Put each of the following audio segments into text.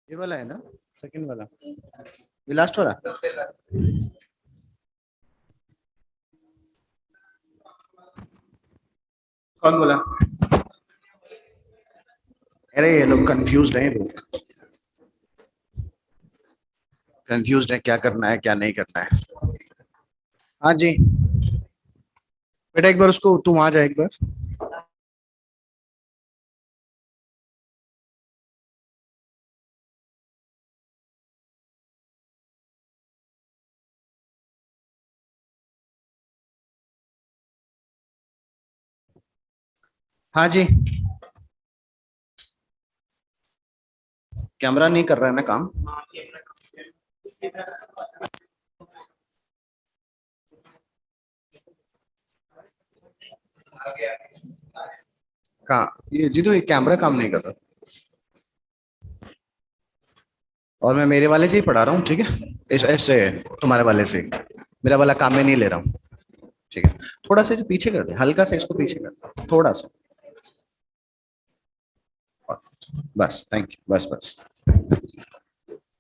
ये वाला है ना, सेकंड वाला, ये लास्ट वाला। कौन बोला? अरे ये लोग कंफ्यूज हैं, लोग कंफ्यूज है, क्या करना है क्या नहीं करना है। हाँ जी बेटा, एक बार उसको तू वहां जा एक बार। हाँ जी, कैमरा नहीं कर रहा है ना काम। कहाँ ये जीतू, ये कैमरा काम नहीं कर रहा। और मैं मेरे वाले से ही पढ़ा रहा हूँ, ठीक है, ऐसे तुम्हारे वाले से मेरा वाला काम में नहीं ले रहा हूँ। ठीक है, थोड़ा सा जो पीछे कर दे, हल्का सा इसको पीछे कर दे, थोड़ा सा। बस थैंक यू, बस बस।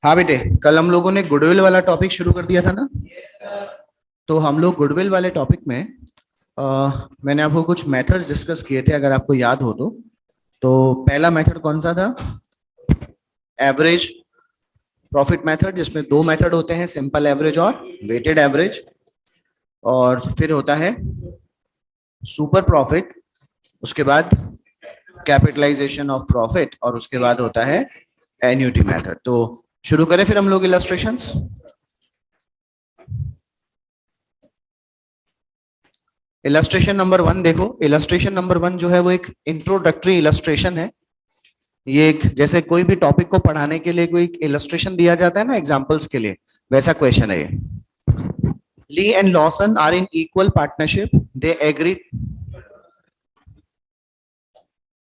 हाँ बेटे, कल हम लोगों ने गुडविल वाला टॉपिक शुरू कर दिया था ना। तो हम लोग गुडविल वाले टॉपिक में मैंने आपको कुछ मेथड्स डिस्कस किए थे, अगर आपको याद हो तो पहला मेथड कौन सा था? एवरेज प्रॉफिट मेथड, जिसमें दो मेथड होते हैं, सिंपल एवरेज और वेटेड एवरेज। और फिर होता है सुपर प्रॉफिट, उसके बाद कैपिटलाइजेशन ऑफ प्रॉफिट, और उसके बाद होता है एन्युटी मेथड। तो शुरू करें फिर हम लोग इलस्ट्रेशंस। इलस्ट्रेशन नंबर 1 देखो, इलस्ट्रेशन नंबर 1 जो है वो एक इंट्रोडक्टरी इलस्ट्रेशन है। ये एक, जैसे कोई भी टॉपिक को पढ़ाने के लिए कोई इलस्ट्रेशन दिया जाता है ना एग्जांपल्स के लिए, वैसा क्वेश्चन है ये। Lee and Lawson are in equal partnership, they agree,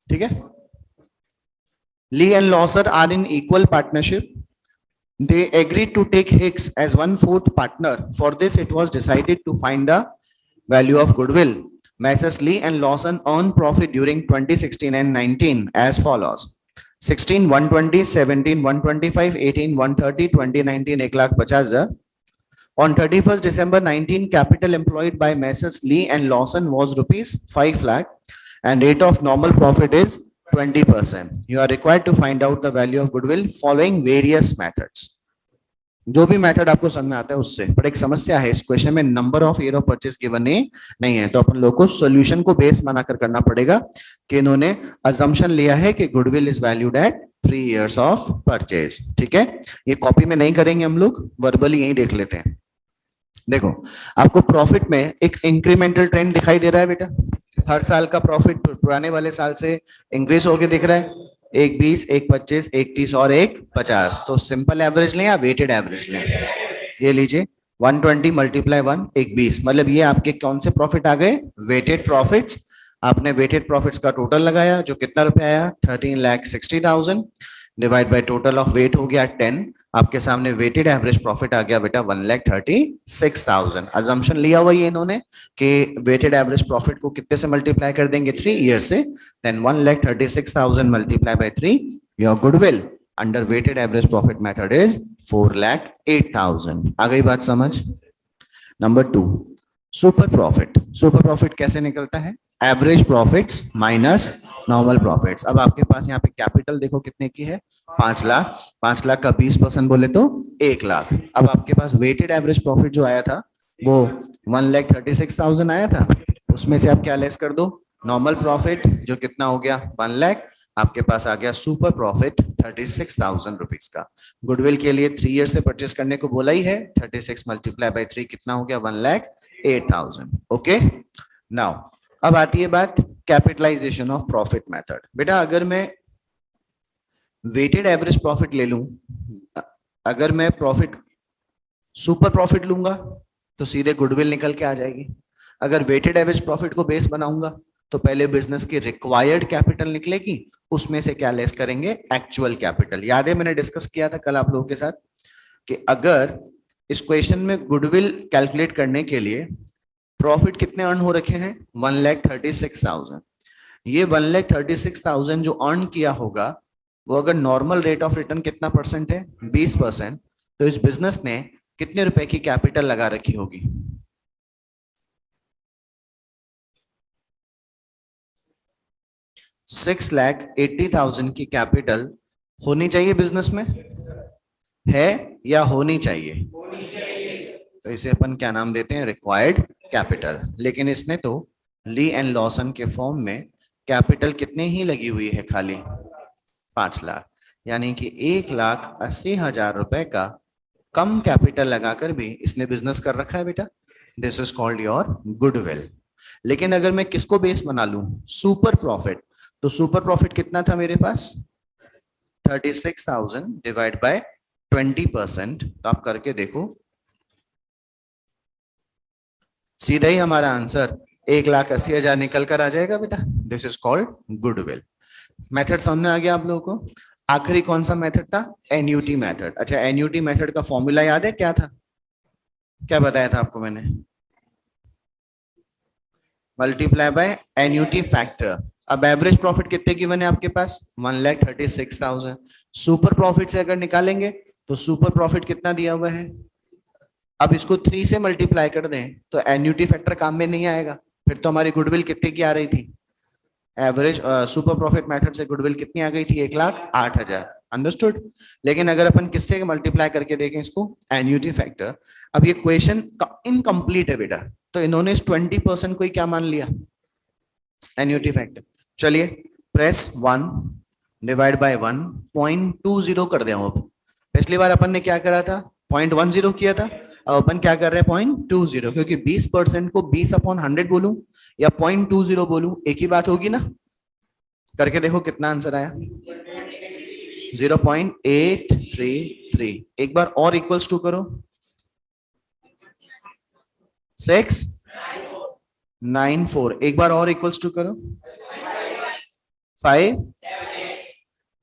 ठीक है। Lee and Lawson are in equal partnership, they agreed to take Hicks as 1/4 partner. For this, it was decided to find the value of goodwill. Messrs. Lee and Lawson earned profit during 2016 and 19 as follows: 16 120, 17 125, 18 130, 2019 1,50,000. On 31st December 19, capital employed by Messrs. Lee and Lawson was rupees 5 lakh, and rate of normal profit is 20%. You are required to find out the value of goodwill following various methods. जो भी method आपको समझ में आता है उससे, पर एक समस्या है इस क्वेश्चन में, number of year of purchase given नहीं है, तो अपन लोग को सॉल्यूशन को बेस बनाकर करना पड़ेगा कि इन्होंने अजम्पशन लिया है कि goodwill is valued at 3 years of purchase. ठीक है, ये कॉपी में नहीं करेंगे हम लोग, वर्बली यही देख लेते हैं। देखो, आपको प्रॉफिट में एक इंक्रीमेंटल ट्रेंड दिखाई दे रहा है बेटा, हर साल का प्रॉफिट पुराने वाले साल से इंक्रीज होके दिख रहा है, एक 20, एक 25, एक 30 और एक 50। तो सिंपल एवरेज लें या वेटेड एवरेज लें? ये लीजिए, 120 मल्टीप्लाई 1, एक 20, मतलब ये आपके कौन से प्रॉफिट आ गए? Weighted profits. आपने वेटेड प्रॉफिट्स का टोटल लगाया, जो कितना रुपया आया? 13,60,000 divide by total of weight हो गया 10। आपके सामने वेटेड एवरेज प्रॉफिट आ गया बेटा 1,36,000। अजम्पशन लिया हुआ ये इन्होंने कि वेटेड एवरेज प्रॉफिट को कितने से मल्टीप्लाई कर देंगे? 3 ईयर से। Then 1,36,000 multiply by 3, your goodwill under weighted average profit method is 4,08,000। आ गई बात समझ? Number 2, super profit. Super profit कैसे निकलता है? Average profits minus normal profits. अब आपके पास यहाँ पे कैपिटल देखो कितने की है? 5 लाख। 5 लाख का 20% बोले तो 1 लाख। अब आपके पास वेटेड एवरेज प्रॉफिट जो आया था वो 1,36,000 आया था, उसमें से आप क्या लेस कर दो? नॉर्मल प्रॉफिट, जो कितना हो गया? 1 लाख। आपके पास आ गया सुपर प्रॉफिट 36,000 रुपीज का। गुडविल के लिए 3 ईयर से परचेस करने को बोला ही है, 36 मल्टीप्लाई बाय 3 कितना हो गया? 1,08,000। ओके, नाउ अब आती है बात कैपिटलाइजेशन ऑफ प्रॉफिट मेथड। बेटा अगर मैं वेटेड एवरेज प्रॉफिट ले लूं, अगर मैं प्रॉफिट सुपर प्रॉफिट लूंगा तो सीधे गुडविल निकल के आ जाएगी। अगर वेटेड एवरेज प्रॉफिट को बेस बनाऊंगा तो पहले बिजनेस की रिक्वायर्ड कैपिटल निकलेगी, उसमें से क्या लेस करेंगे? Actual capital. याद है मैंने डिस्कस किया था कल आप लोगों के साथ कि अगर इस क्वेश्चन में गुडविल कैलकुलेट करने के लिए प्रॉफिट कितने अर्न हो रखे हैं? 1,36,000। ये 1,36,000 जो अर्न किया होगा वो अगर नॉर्मल रेट ऑफ रिटर्न कितना परसेंट है 20%, तो इस बिजनेस ने कितने रुपए की कैपिटल लगा रखी होगी? 6,80,000 की कैपिटल होनी चाहिए बिजनेस में, है या होनी चाहिए? तो इसे अपन क्या नाम देते हैं? Required capital. लेकिन इसने तो ली एंड लॉसन के फॉर्म में कैपिटल कितने ही लगी हुई है? खाली 5 लाख। यानी कि 1,80,000 रुपए का कम कैपिटल लगाकर भी इसने बिजनेस कर रखा है बेटा। This is called your goodwill. लेकिन अगर मैं किसको बेस बना लूं? Super profit. तो सुपर प्रॉफिट कितना था मेरे पास? 36,000 डिवाइड बाय 20%। तो आप करके देखो, सीधा ही हमारा आंसर 1,80,000 निकल कर आ जाएगा बेटा। This is called goodwill. Method समझ आ गया आप लोगों को? आखिरी कौन सा मेथड था? Annuity method. अच्छा, एन्यूटी मेथड का फॉर्मूला याद है क्या था? क्या बताया था आपको मैंने? Multiply by annuity factor. अब एवरेज प्रॉफिट कितने की बने आपके पास? 1,36,000। सुपर प्रॉफिट से अगर निकालेंगे तो सुपर प्रॉफिट कितना दिया हुआ है? अब इसको 3 से मल्टीप्लाई कर दें तो एन्यूटी फैक्टर काम में नहीं आएगा। फिर तो हमारी गुडविल कितने की आ रही थी? एवरेज सुपर प्रॉफिट मेथड से गुडविल कितनी आ गई थी? 1,08,000। अंडरस्टूड? लेकिन अगर अपन किससे मल्टीप्लाई करके देखें इसको? Annuity factor. अब ये क्वेश्चन इनकम्प्लीट है बेटा, तो इन्होंने इस 20% को ही क्या मान लिया? Annuity factor. चलिए, प्रेस 1 डिवाइड बाय 1, 0.20 कर दे। अब पिछली बार अपन ने क्या करा था? 0.10 किया था। अब अपन क्या कर रहे हैं? 0.20, क्योंकि 20% को 20/100 बोलूं या 0.20 बोलूं, एक ही बात होगी ना। करके देखो कितना आंसर आया। 0.833। एक बार और इक्वल्स टू करो। 694। एक बार और इक्वल्स टू करो। 5।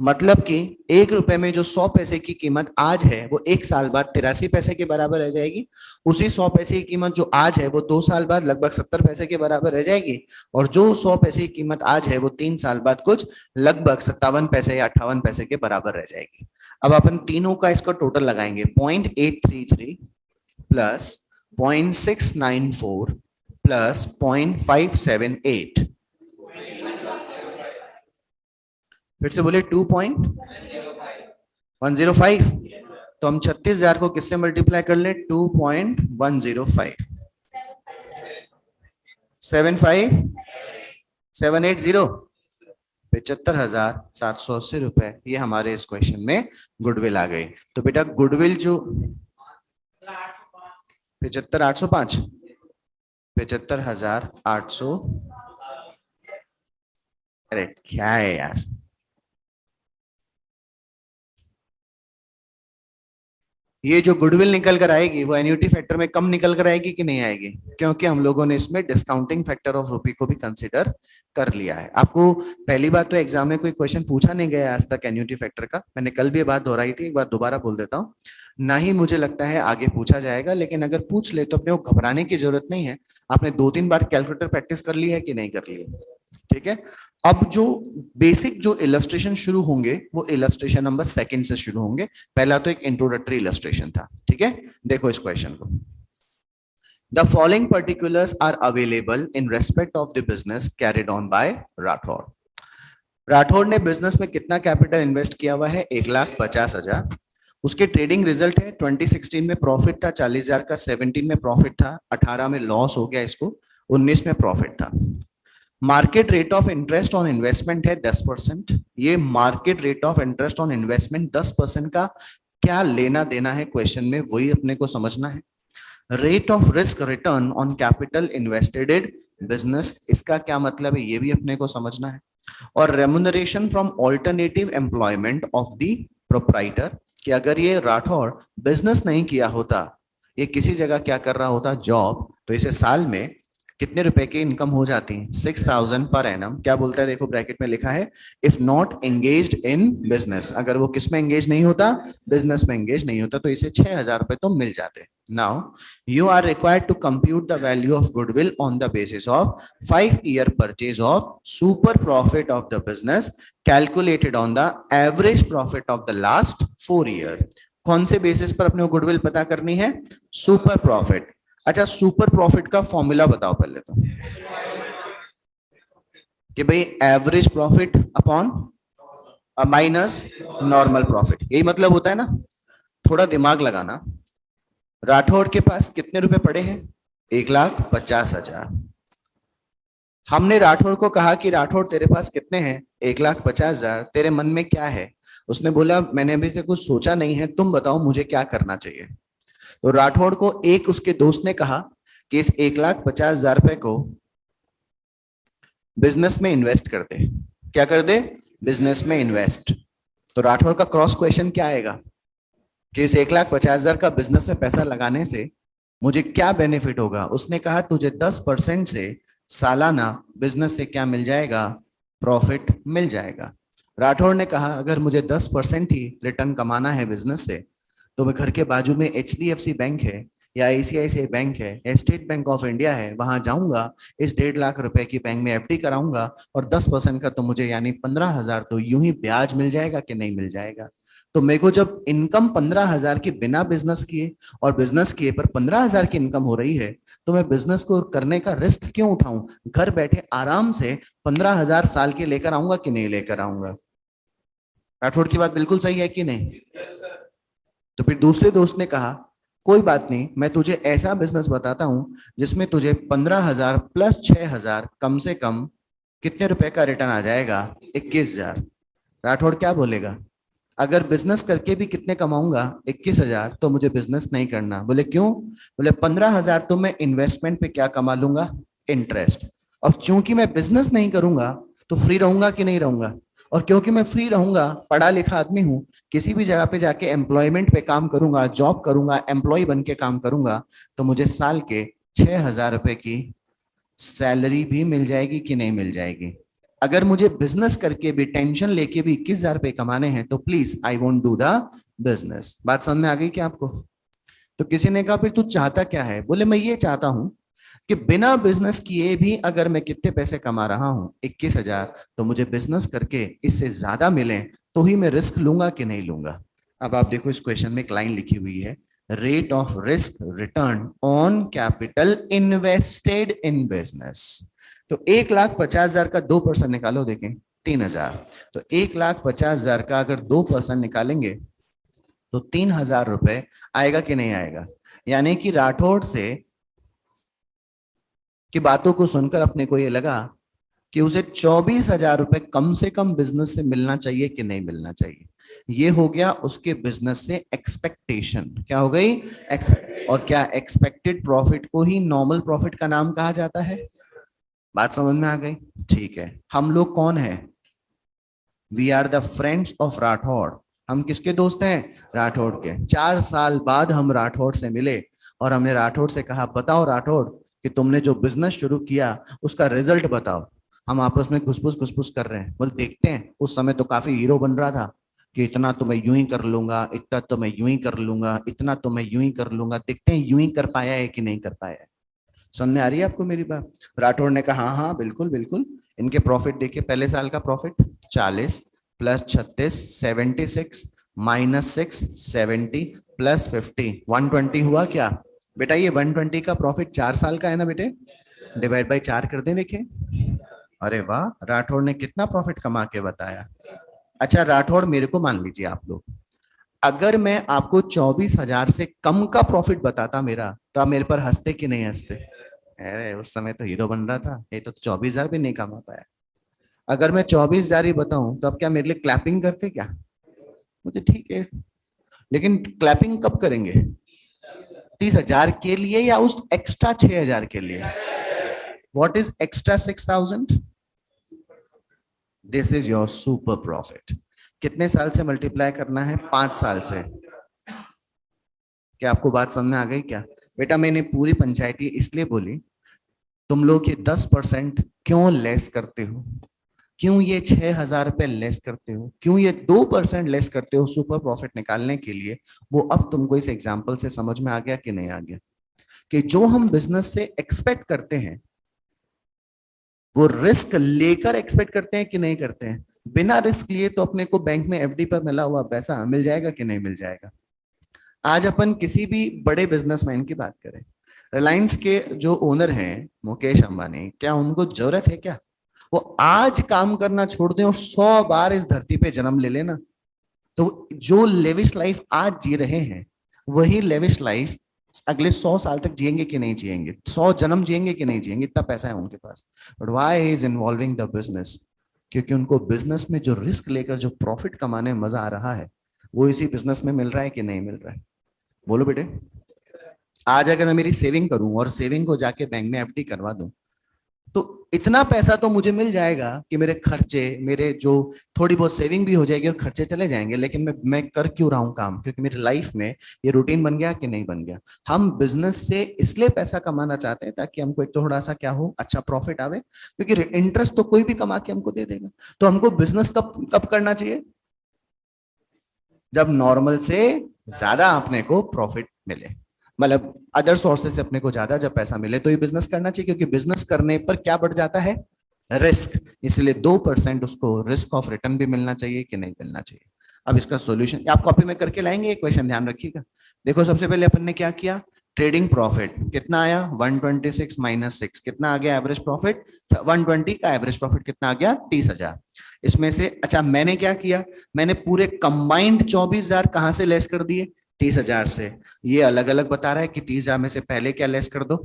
मतलब कि 1 रुपए में जो 100 पैसे की कीमत आज है वो 1 साल बाद 83 पैसे के बराबर रह जाएगी। उसी 100 पैसे की कीमत जो आज है वो 2 साल बाद लगभग 70 पैसे के बराबर रह जाएगी। और जो 100 पैसे की कीमत आज है वो 3 साल बाद कुछ लगभग 57 पैसे या 58 पैसे के बराबर रह जाएगी। अब अपन तीनों का इसका टोटल लगाएंगे। 0.833 प्लस 0.694 प्लस 0.578। फिर से बोले 2.105। तो हम 36,000 को किससे मल्टीप्लाई कर ले? 2.105। 75780। 75,780 रुपए ये हमारे इस क्वेश्चन में गुडविल आ गई। तो बेटा गुडविल जो 75,805, 75,800। अरे क्या है यार, ये जो गुडविल निकल कर आएगी वो एन्युटी फैक्टर में कम निकल कर आएगी कि नहीं आएगी? क्योंकि हम लोगों ने इसमें डिस्काउंटिंग फैक्टर ऑफ रुपी को भी कंसीडर कर लिया है। आपको पहली बात तो एग्जाम में कोई क्वेश्चन पूछा नहीं गया आज तक एन्युटी फैक्टर का। मैंने कल भी ये बात दोहराई थी, एक बार दोबारा बोल देता हूँ। ना ही मुझे लगता है आगे पूछा जाएगा, लेकिन अगर पूछ ले तो अपने को घबराने की जरूरत नहीं है। आपने 2-3 बार कैलकुलेटर प्रैक्टिस कर ली है कि नहीं कर ली है? ठीक है। अब जो बेसिक जो इलस्ट्रेशन शुरू होंगे वो इलस्ट्रेशन नंबर 2 से शुरू होंगे। पहला तो एक इंट्रोडक्टरी इलस्ट्रेशन था। ठीक है, देखो इस क्वेश्चन को। The following particulars are available in respect of the business carried on by Rathore. Rathore ने बिजनेस में कितना कैपिटल इन्वेस्ट किया हुआ है? 1,50,000। उसके ट्रेडिंग रिजल्ट है 2016 में प्रॉफिट था 40,000 का, 17 में प्रॉफिट था, 18 में लॉस हो गया इसको, 19 में प्रॉफिट था। Market rate of interest on investment है 10%। ये market rate of interest on investment 10% का क्या लेना देना है क्वेश्चन में, वही अपने को समझना है। Rate of risk return on capital invested in business, इसका क्या मतलब है ये भी अपने को समझना है। और remuneration from alternative employment of the proprietor, कि अगर ये राठौर बिजनेस नहीं किया होता, ये किसी जगह क्या कर रहा होता? जॉब, तो इसे साल में कितने रुपए की इनकम हो जाती है? 6,000 पर एनम। क्या बोलता है देखो, ब्रैकेट में लिखा है if not engaged in business, अगर वो किस में एंगेज नहीं होता? बिजनेस में एंगेज नहीं होता, तो इसे 6,000 रुपए तो मिल जाते। Now you are required to compute the value of goodwill on the basis of 5 year purchase of super profit of the business calculated on the average profit of the last 4 year. कौन से basis पर अपने goodwill पता करनी है? Super profit. अच्छा, super profit का formula बताओ पहले तो, कि भाई average profit upon minus normal profit, यही मतलब होता है ना। थोड़ा दिमाग लगाना। राठौड़ के पास कितने रुपए पड़े हैं? 1,50,000। हमने राठौड़ को कहा कि राठौड़ तेरे पास कितने हैं? 1,50,000। तेरे मन में क्या है? उसने बोला मैंने अभी से कुछ सोचा नहीं है, तुम बताओ मुझे क्या करना चाहिए। तो राठौड़ को एक उसके दोस्त ने कहा कि इस 1,50,000 रुपए को बिजनेस में इन्वेस्ट कर दे। क्या कर दे? बिजनेस में इन्वेस्ट। तो राठौड़ का क्रॉस क्वेश्चन क्या आएगा कि इस 1,50,000 का बिजनेस में पैसा लगाने से मुझे क्या बेनिफिट होगा? उसने कहा तुझे 10% से सालाना बिजनेस से क्या मिल जाएगा? प्रॉफिट मिल जाएगा। राठौड़ ने कहा अगर मुझे 10% ही रिटर्न कमाना है बिजनेस से, तो मैं घर के बाजू में HDFC बैंक है या ICICI बैंक है या स्टेट बैंक ऑफ इंडिया है, वहां जाऊंगा, इस 1.5 लाख रुपए की बैंक में FD कराऊंगा और 10% का तो मुझे यानी 15,000 तो यूं ही ब्याज मिल जाएगा कि नहीं मिल जाएगा। तो मेरे को जब इनकम 15,000 की बिना बिजनेस किए और बिजनेस किए पर 15,000 की इनकम हो रही है, तो मैं बिजनेस को करने का रिस्क क्यों उठाऊं? घर बैठे आराम से 15,000 साल के लेकर आऊंगा कि नहीं लेकर आऊंगा? राठौड़ की बात बिल्कुल सही है कि नहीं? तो फिर दूसरे दोस्त ने कहा कोई बात नहीं, मैं तुझे ऐसा बिजनेस बताता हूं जिसमें तुझे 15,000 प्लस 6,000 कम से कम कितने रुपए का रिटर्न आ जाएगा? 21,000। राठौड़ क्या बोलेगा? अगर बिजनेस करके भी कितने कमाऊंगा? 21,000, तो मुझे बिजनेस नहीं करना। बोले क्यों? बोले 15,000 तो मैं इन्वेस्टमेंट पे क्या कमा लूंगा? इंटरेस्ट। और चूंकि मैं बिजनेस नहीं करूंगा तो फ्री रहूंगा कि नहीं रहूंगा? और क्योंकि मैं फ्री रहूंगा, पढ़ा लिखा आदमी हूं, किसी भी जगह पे जाके एम्प्लॉयमेंट पे काम करूंगा, जॉब करूंगा, एम्प्लॉय बन के काम करूंगा, तो मुझे साल के 6,000 रुपए की सैलरी भी मिल जाएगी कि नहीं मिल जाएगी? अगर मुझे बिजनेस करके भी टेंशन लेके भी 21,000 रुपए कमाने हैं तो please I won't do the business. बात समझ में आ गई क्या आपको? तो किसी ने कहा फिर तू चाहता क्या है? बोले मैं ये चाहता हूं कि बिना बिजनेस किए भी अगर मैं कितने पैसे कमा रहा हूं, 21,000, तो मुझे बिजनेस करके इससे ज्यादा मिले तो ही मैं रिस्क लूंगा कि नहीं लूंगा। अब आप देखो इस क्वेश्चन में एक लाइन लिखी हुई है, rate of risk return on capital invested in business. तो 1,50,000 का 2% निकालो, देखें 3,000। तो 1,50,000 का अगर 2% निकालेंगे तो 3,000 रुपए आएगा कि नहीं आएगा? यानी कि राठौड़ से की बातों को सुनकर अपने को ये लगा कि उसे 24,000 रुपए कम से कम बिजनेस से मिलना चाहिए कि नहीं मिलना चाहिए। ये हो गया उसके बिजनेस से एक्सपेक्टेशन। क्या हो गई? और क्या एक्सपेक्टेड प्रॉफिट को ही नॉर्मल प्रॉफिट का नाम कहा जाता है? बात समझ में आ गई? ठीक है, हम लोग कौन है? We are the friends of Rathore. हम किसके दोस्त हैं? राठौड़ के। 4 साल बाद हम राठौड़ से मिले और हमने राठौड़ से कहा बताओ राठौड़ कि तुमने जो बिजनेस शुरू किया उसका रिजल्ट बताओ। हम आपस में घुसपुस घुसपुस कर रहे हैं। बोल देखते हैं, उस समय तो काफी हीरो बन रहा था कि इतना तो मैं यूं ही कर लूंगा, इतना तो मैं यूं ही कर लूंगा, इतना तो मैं यूं ही कर लूंगा। देखते हैं यूं ही कर पाया है कि नहीं कर पाया है। समझ में आ रही है आपको मेरी बात? राठौड़ ने कहा हाँ हाँ बिल्कुल बिल्कुल। इनके प्रॉफिट देखिए, पहले साल का प्रॉफिट 40 प्लस 36 76 माइनस 6 70 प्लस 50 120 हुआ क्या बेटा? ये 120 का प्रॉफिट 4 साल का है ना बेटे? डिवाइड बाई 4 कर दें, देखें। अरे वाह, राठौड़ ने कितना प्रॉफिट कमा के बताया। अच्छा राठौड़, मेरे को मान लीजिए आप लोग, अगर मैं आपको 24,000 से कम का प्रॉफिट बताता मेरा, तो आप मेरे पर हंसते कि नहीं हंसते? अरे उस समय तो हीरो बन रहा था, ये तो 24,000 भी नहीं कमा पाया। अगर मैं 24,000 ही बताऊं तो आप क्या मेरे लिए क्लैपिंग करते क्या? मुझे ठीक है, लेकिन क्लैपिंग कब करेंगे? 30,000 के लिए या उस एक्स्ट्रा 6,000 के लिए? What is extra 6,000? This is your super profit. कितने साल से मल्टीप्लाई करना है? 5 साल से। क्या आपको बात समझ में आ गई क्या? बेटा मैंने पूरी पंचायती इसलिए बोली तुम लोग ये 10% क्यों लेस करते हो? क्यों ये 6,000 रुपए लेस करते हो? क्यों ये 2% लेस करते हो सुपर प्रॉफिट निकालने के लिए? वो अब तुमको इस एग्जाम्पल से समझ में आ गया कि नहीं आ गया? कि जो हम बिजनेस से एक्सपेक्ट करते हैं वो रिस्क लेकर एक्सपेक्ट करते हैं कि नहीं करते हैं? बिना रिस्क लिए तो अपने को बैंक में एफडी पर मिला हुआ पैसा मिल जाएगा कि नहीं मिल जाएगा? आज अपन किसी भी बड़े बिजनेसमैन की बात करें, रिलायंस के जो ओनर हैं मुकेश अंबानी, क्या उनको जरूरत है क्या वो आज काम करना छोड़ दें और 100 बार इस धरती पे जन्म ले लेना? तो जो लेविश लाइफ आज जी रहे हैं वही लेविश लाइफ अगले 100 साल तक जिएंगे कि नहीं जिएंगे? 100 जन्म जिएंगे कि नहीं जिएंगे? इतना पैसा है उनके पास। But why is involving the business? क्योंकि उनको बिजनेस में जो रिस्क लेकर जो प्रॉफिट कमाने में मजा आ रहा है वो इसी बिजनेस में मिल रहा है कि नहीं मिल रहा है? बोलो बेटे। आज अगर मैं मेरी सेविंग करूं और सेविंग को जाके बैंक में एफडी करवा दूं तो इतना पैसा तो मुझे मिल जाएगा कि मेरे खर्चे, मेरे जो थोड़ी बहुत सेविंग भी हो जाएगी और खर्चे चले जाएंगे। लेकिन मैं कर क्यों रहा हूं काम? क्योंकि मेरी लाइफ में ये रूटीन बन गया कि नहीं बन गया? हम बिजनेस से इसलिए पैसा कमाना चाहते हैं ताकि हमको एक तो थोड़ा सा क्या हो, अच्छा प्रॉफिट आवे, क्योंकि इंटरेस्ट तो कोई भी कमा के हमको दे देगा। तो हमको बिजनेस कब कब करना चाहिए? जब नॉर्मल से ज्यादा अपने को प्रॉफिट मिले, मतलब अदर सोर्सेस से अपने को ज्यादा जब पैसा मिले तो ये बिजनेस करना चाहिए। क्योंकि बिजनेस करने पर क्या बढ़ जाता है? रिस्क। इसलिए 2% उसको रिस्क ऑफ रिटर्न भी मिलना चाहिए कि नहीं मिलना चाहिए? अब इसका सॉल्यूशन आप कॉपी में करके लाएंगे, एक क्वेश्चन ध्यान रखिएगा। देखो सबसे पहले अपन ने क्या किया, ट्रेडिंग प्रॉफिट कितना आया 126 माइनस 6 कितना आ गया एवरेज प्रॉफिट 120 का एवरेज प्रॉफिट कितना आ गया 30,000। इसमें से अच्छा मैंने क्या किया, मैंने पूरे कंबाइंड 24,000 कहां से लेस कर दिए 30,000 से। ये अलग अलग बता रहा है कि 30,000 में से पहले क्या लेस कर दो,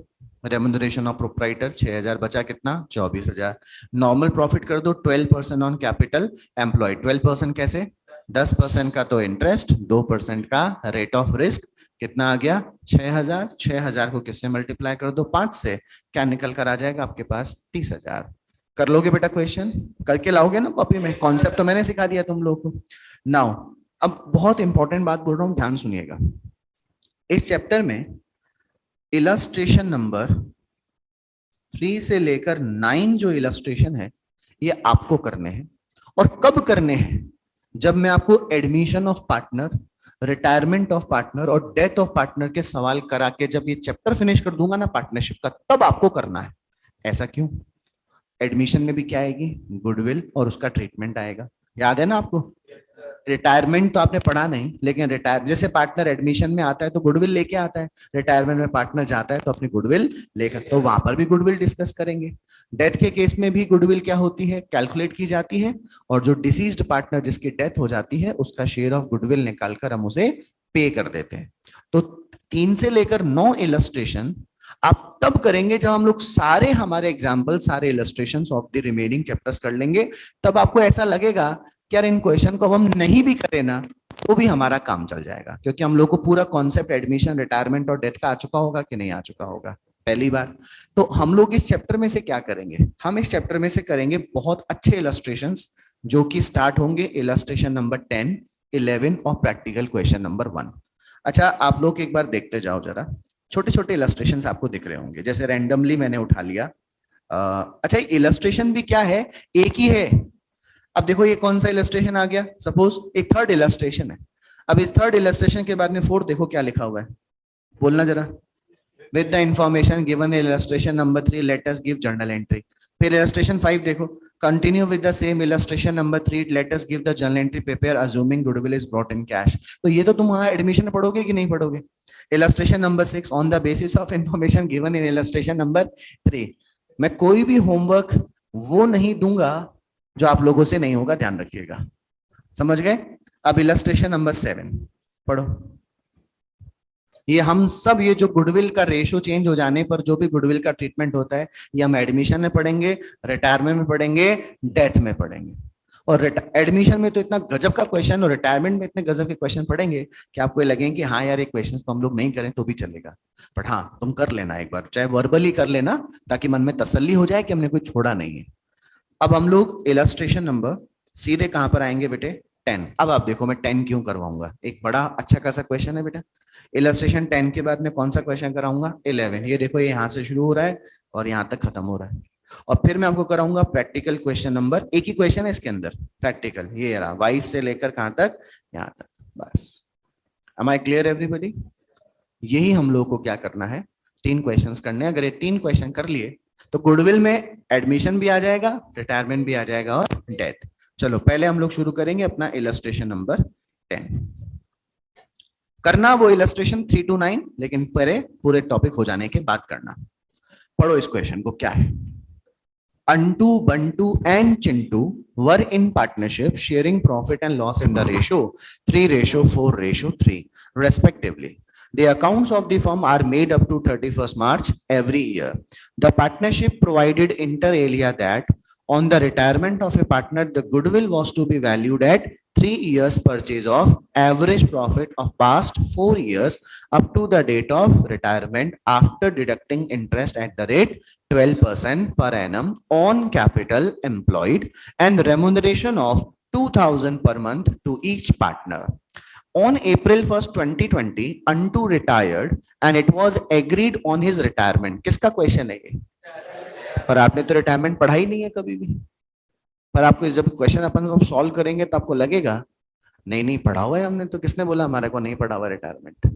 रेमुनरेशन ऑफ प्रोप्राइटर 6,000 बचा कितना 24,000। नॉर्मल प्रॉफिट कर दो 12% ऑन कैपिटल एम्प्लॉय। 12% कैसे, 10% का तो इंटरेस्ट, 2% का रेट ऑफ रिस्क, कितना आ गया 6,000। 6,000 को किससे मल्टीप्लाई कर दो 5 से, क्या निकल कर आ जाएगा आपके पास 30,000। कर लोगे बेटा क्वेश्चन, करके लाओगे ना कॉपी में? कॉन्सेप्ट तो मैंने सिखा दिया तुम लोग को। नाउ अब बहुत इंपॉर्टेंट बात बोल रहा हूं, ध्यान सुनिएगा। इस चैप्टर में इलस्ट्रेशन नंबर 3 से लेकर 9 जो इलस्ट्रेशन है ये आपको करने हैं। और कब करने हैं? जब मैं आपको admission of partner, retirement of partner और डेथ ऑफ पार्टनर के सवाल करा के जब ये चैप्टर फिनिश कर दूंगा ना पार्टनरशिप का, तब आपको करना है। ऐसा क्यों? एडमिशन में भी क्या आएगी, गुडविल और उसका ट्रीटमेंट आएगा। याद है ना आपको? रिटायरमेंट तो आपने पढ़ा नहीं, लेकिन रिटायर जैसे पार्टनर एडमिशन में आता है तो गुडविल लेके आता है, रिटायरमेंट में पार्टनर जाता है तो अपनी गुडविल लेकर, तो वहां पर भी गुडविल डिस्कस करेंगे। डेथ के केस में भी गुडविल क्या होती है, कैलकुलेट की जाती है, और जो डिसीज्ड पार्टनर जिसकी डेथ हो जाती है उसका शेयर ऑफ गुडविल निकालकर हम उसे पे कर देते हैं। तो 3 से लेकर 9 इलस्ट्रेशन आप तब करेंगे जब हम लोग सारे हमारे एग्जाम्पल, सारे illustrations of the remaining chapters कर लेंगे। तब आपको ऐसा लगेगा कि यार इन क्वेश्चन को हम नहीं भी करें ना तो भी हमारा काम चल जाएगा, क्योंकि हम लोग को पूरा कॉन्सेप्ट एडमिशन, रिटायरमेंट और डेथ का आ चुका होगा कि नहीं आ चुका होगा पहली बार। तो हम लोग इस चैप्टर में से क्या करेंगे, हम इस चैप्टर में से करेंगे बहुत अच्छे इलस्ट्रेशंस जो कि स्टार्ट होंगे इलस्ट्रेशन नंबर 10, 11 और प्रैक्टिकल क्वेश्चन नंबर 1। अच्छा आप लोग एक बार देखते जाओ जरा, छोटे छोटे इलस्ट्रेशंस आपको दिख रहे होंगे, जैसे रैंडमली मैंने उठा लिया। अच्छा इलस्ट्रेशन भी क्या है, एक ही है। अब देखो ये कौन सा इलस्ट्रेशन आ गया, सपोज एक थर्ड इलस्ट्रेशन है। अब इस थर्ड इलस्ट्रेशन के बाद में फोर्थ देखो क्या लिखा हुआ है, बोलना जरा। With the information given in illustration number 3 let us give journal entry. फिर इलस्ट्रेशन 5 देखो, continue with the same illustration number 3 let us give the journal entry prepare assuming goodwill is brought in cash. तो ये तो तुम वहां admission में पढ़ोगे कि नहीं पढ़ोगे? Illustration number 6 on the basis of information given in illustration number 3। मैं कोई भी होमवर्क वो नहीं दूंगा जो आप लोगों से नहीं होगा, ध्यान रखिएगा, समझ गए? अब इलस्ट्रेशन नंबर 7 पढ़ो। ये हम सब, ये जो गुडविल का रेशो चेंज हो जाने पर जो भी गुडविल का ट्रीटमेंट होता है ये हम एडमिशन में पढ़ेंगे, रिटायरमेंट में पढ़ेंगे, डेथ में पढ़ेंगे। और एडमिशन में तो इतना गजब का क्वेश्चन और रिटायरमेंट में इतने गजब के क्वेश्चन पढ़ेंगे कि आपको लगे कि हाँ यार ये क्वेश्चन तो हम लोग नहीं करें तो भी चलेगा, बट हाँ तुम कर लेना एक बार, चाहे वर्बली कर लेना, ताकि मन में तसल्ली हो जाए कि हमने कोई छोड़ा नहीं है। अब हम लोग इलस्ट्रेशन नंबर सीधे कहां पर आएंगे बेटे, 10। अब आप देखो मैं 10 क्यों करवाऊंगा, एक बड़ा अच्छा खासा क्वेश्चन है बेटा। इलस्ट्रेशन 10 के बाद में कौन सा क्वेश्चन कराऊंगा, 11। ये देखो ये यहाँ से शुरू हो रहा है और यहाँ तक खत्म हो रहा है, और फिर मैं आपको कराऊंगा प्रैक्टिकल क्वेश्चन नंबर, एक ही क्वेश्चन है इसके अंदर प्रैक्टिकल, ये रहा वाइस से लेकर कहां तक, यहाँ तक, बस। Am I clear everybody? यही हम लोगों को क्या करना है, 3 क्वेश्चंस करने हैं। अगर ये 3 क्वेश्चन कर लिए तो गुडविल में एडमिशन भी आ जाएगा, रिटायरमेंट भी आ जाएगा और डेथ। चलो पहले हम लोग शुरू करेंगे अपना इलस्ट्रेशन नंबर 10। करना वो इलस्ट्रेशन 3 to 9, लेकिन पहले पूरे टॉपिक हो जाने के बाद करना। पढ़ो इस क्वेश्चन को, क्या है। Antu, Bantu and Chintu were in partnership sharing profit and loss in the ratio 3:4:3 respectively. The accounts of the firm are made up to 31st March every year. The partnership provided inter alia that on the retirement of a partner, the goodwill was to be valued at 3 years purchase of average profit of past 4 years up to the date of retirement after deducting interest at the rate 12% per annum on capital employed and remuneration of 2000 per month to each partner. On April 1st, 2020, Antu retired and it was agreed on his retirement. किसका question है ये? पर आपने तो retirement पढ़ा ही नहीं है कभी भी। पर आपको जब क्वेश्चन अपन सॉल्व करेंगे तो आपको लगेगा नहीं नहीं पढ़ा हुआ है हमने, तो किसने बोला हमारे को नहीं पढ़ा हुआ रिटायरमेंट?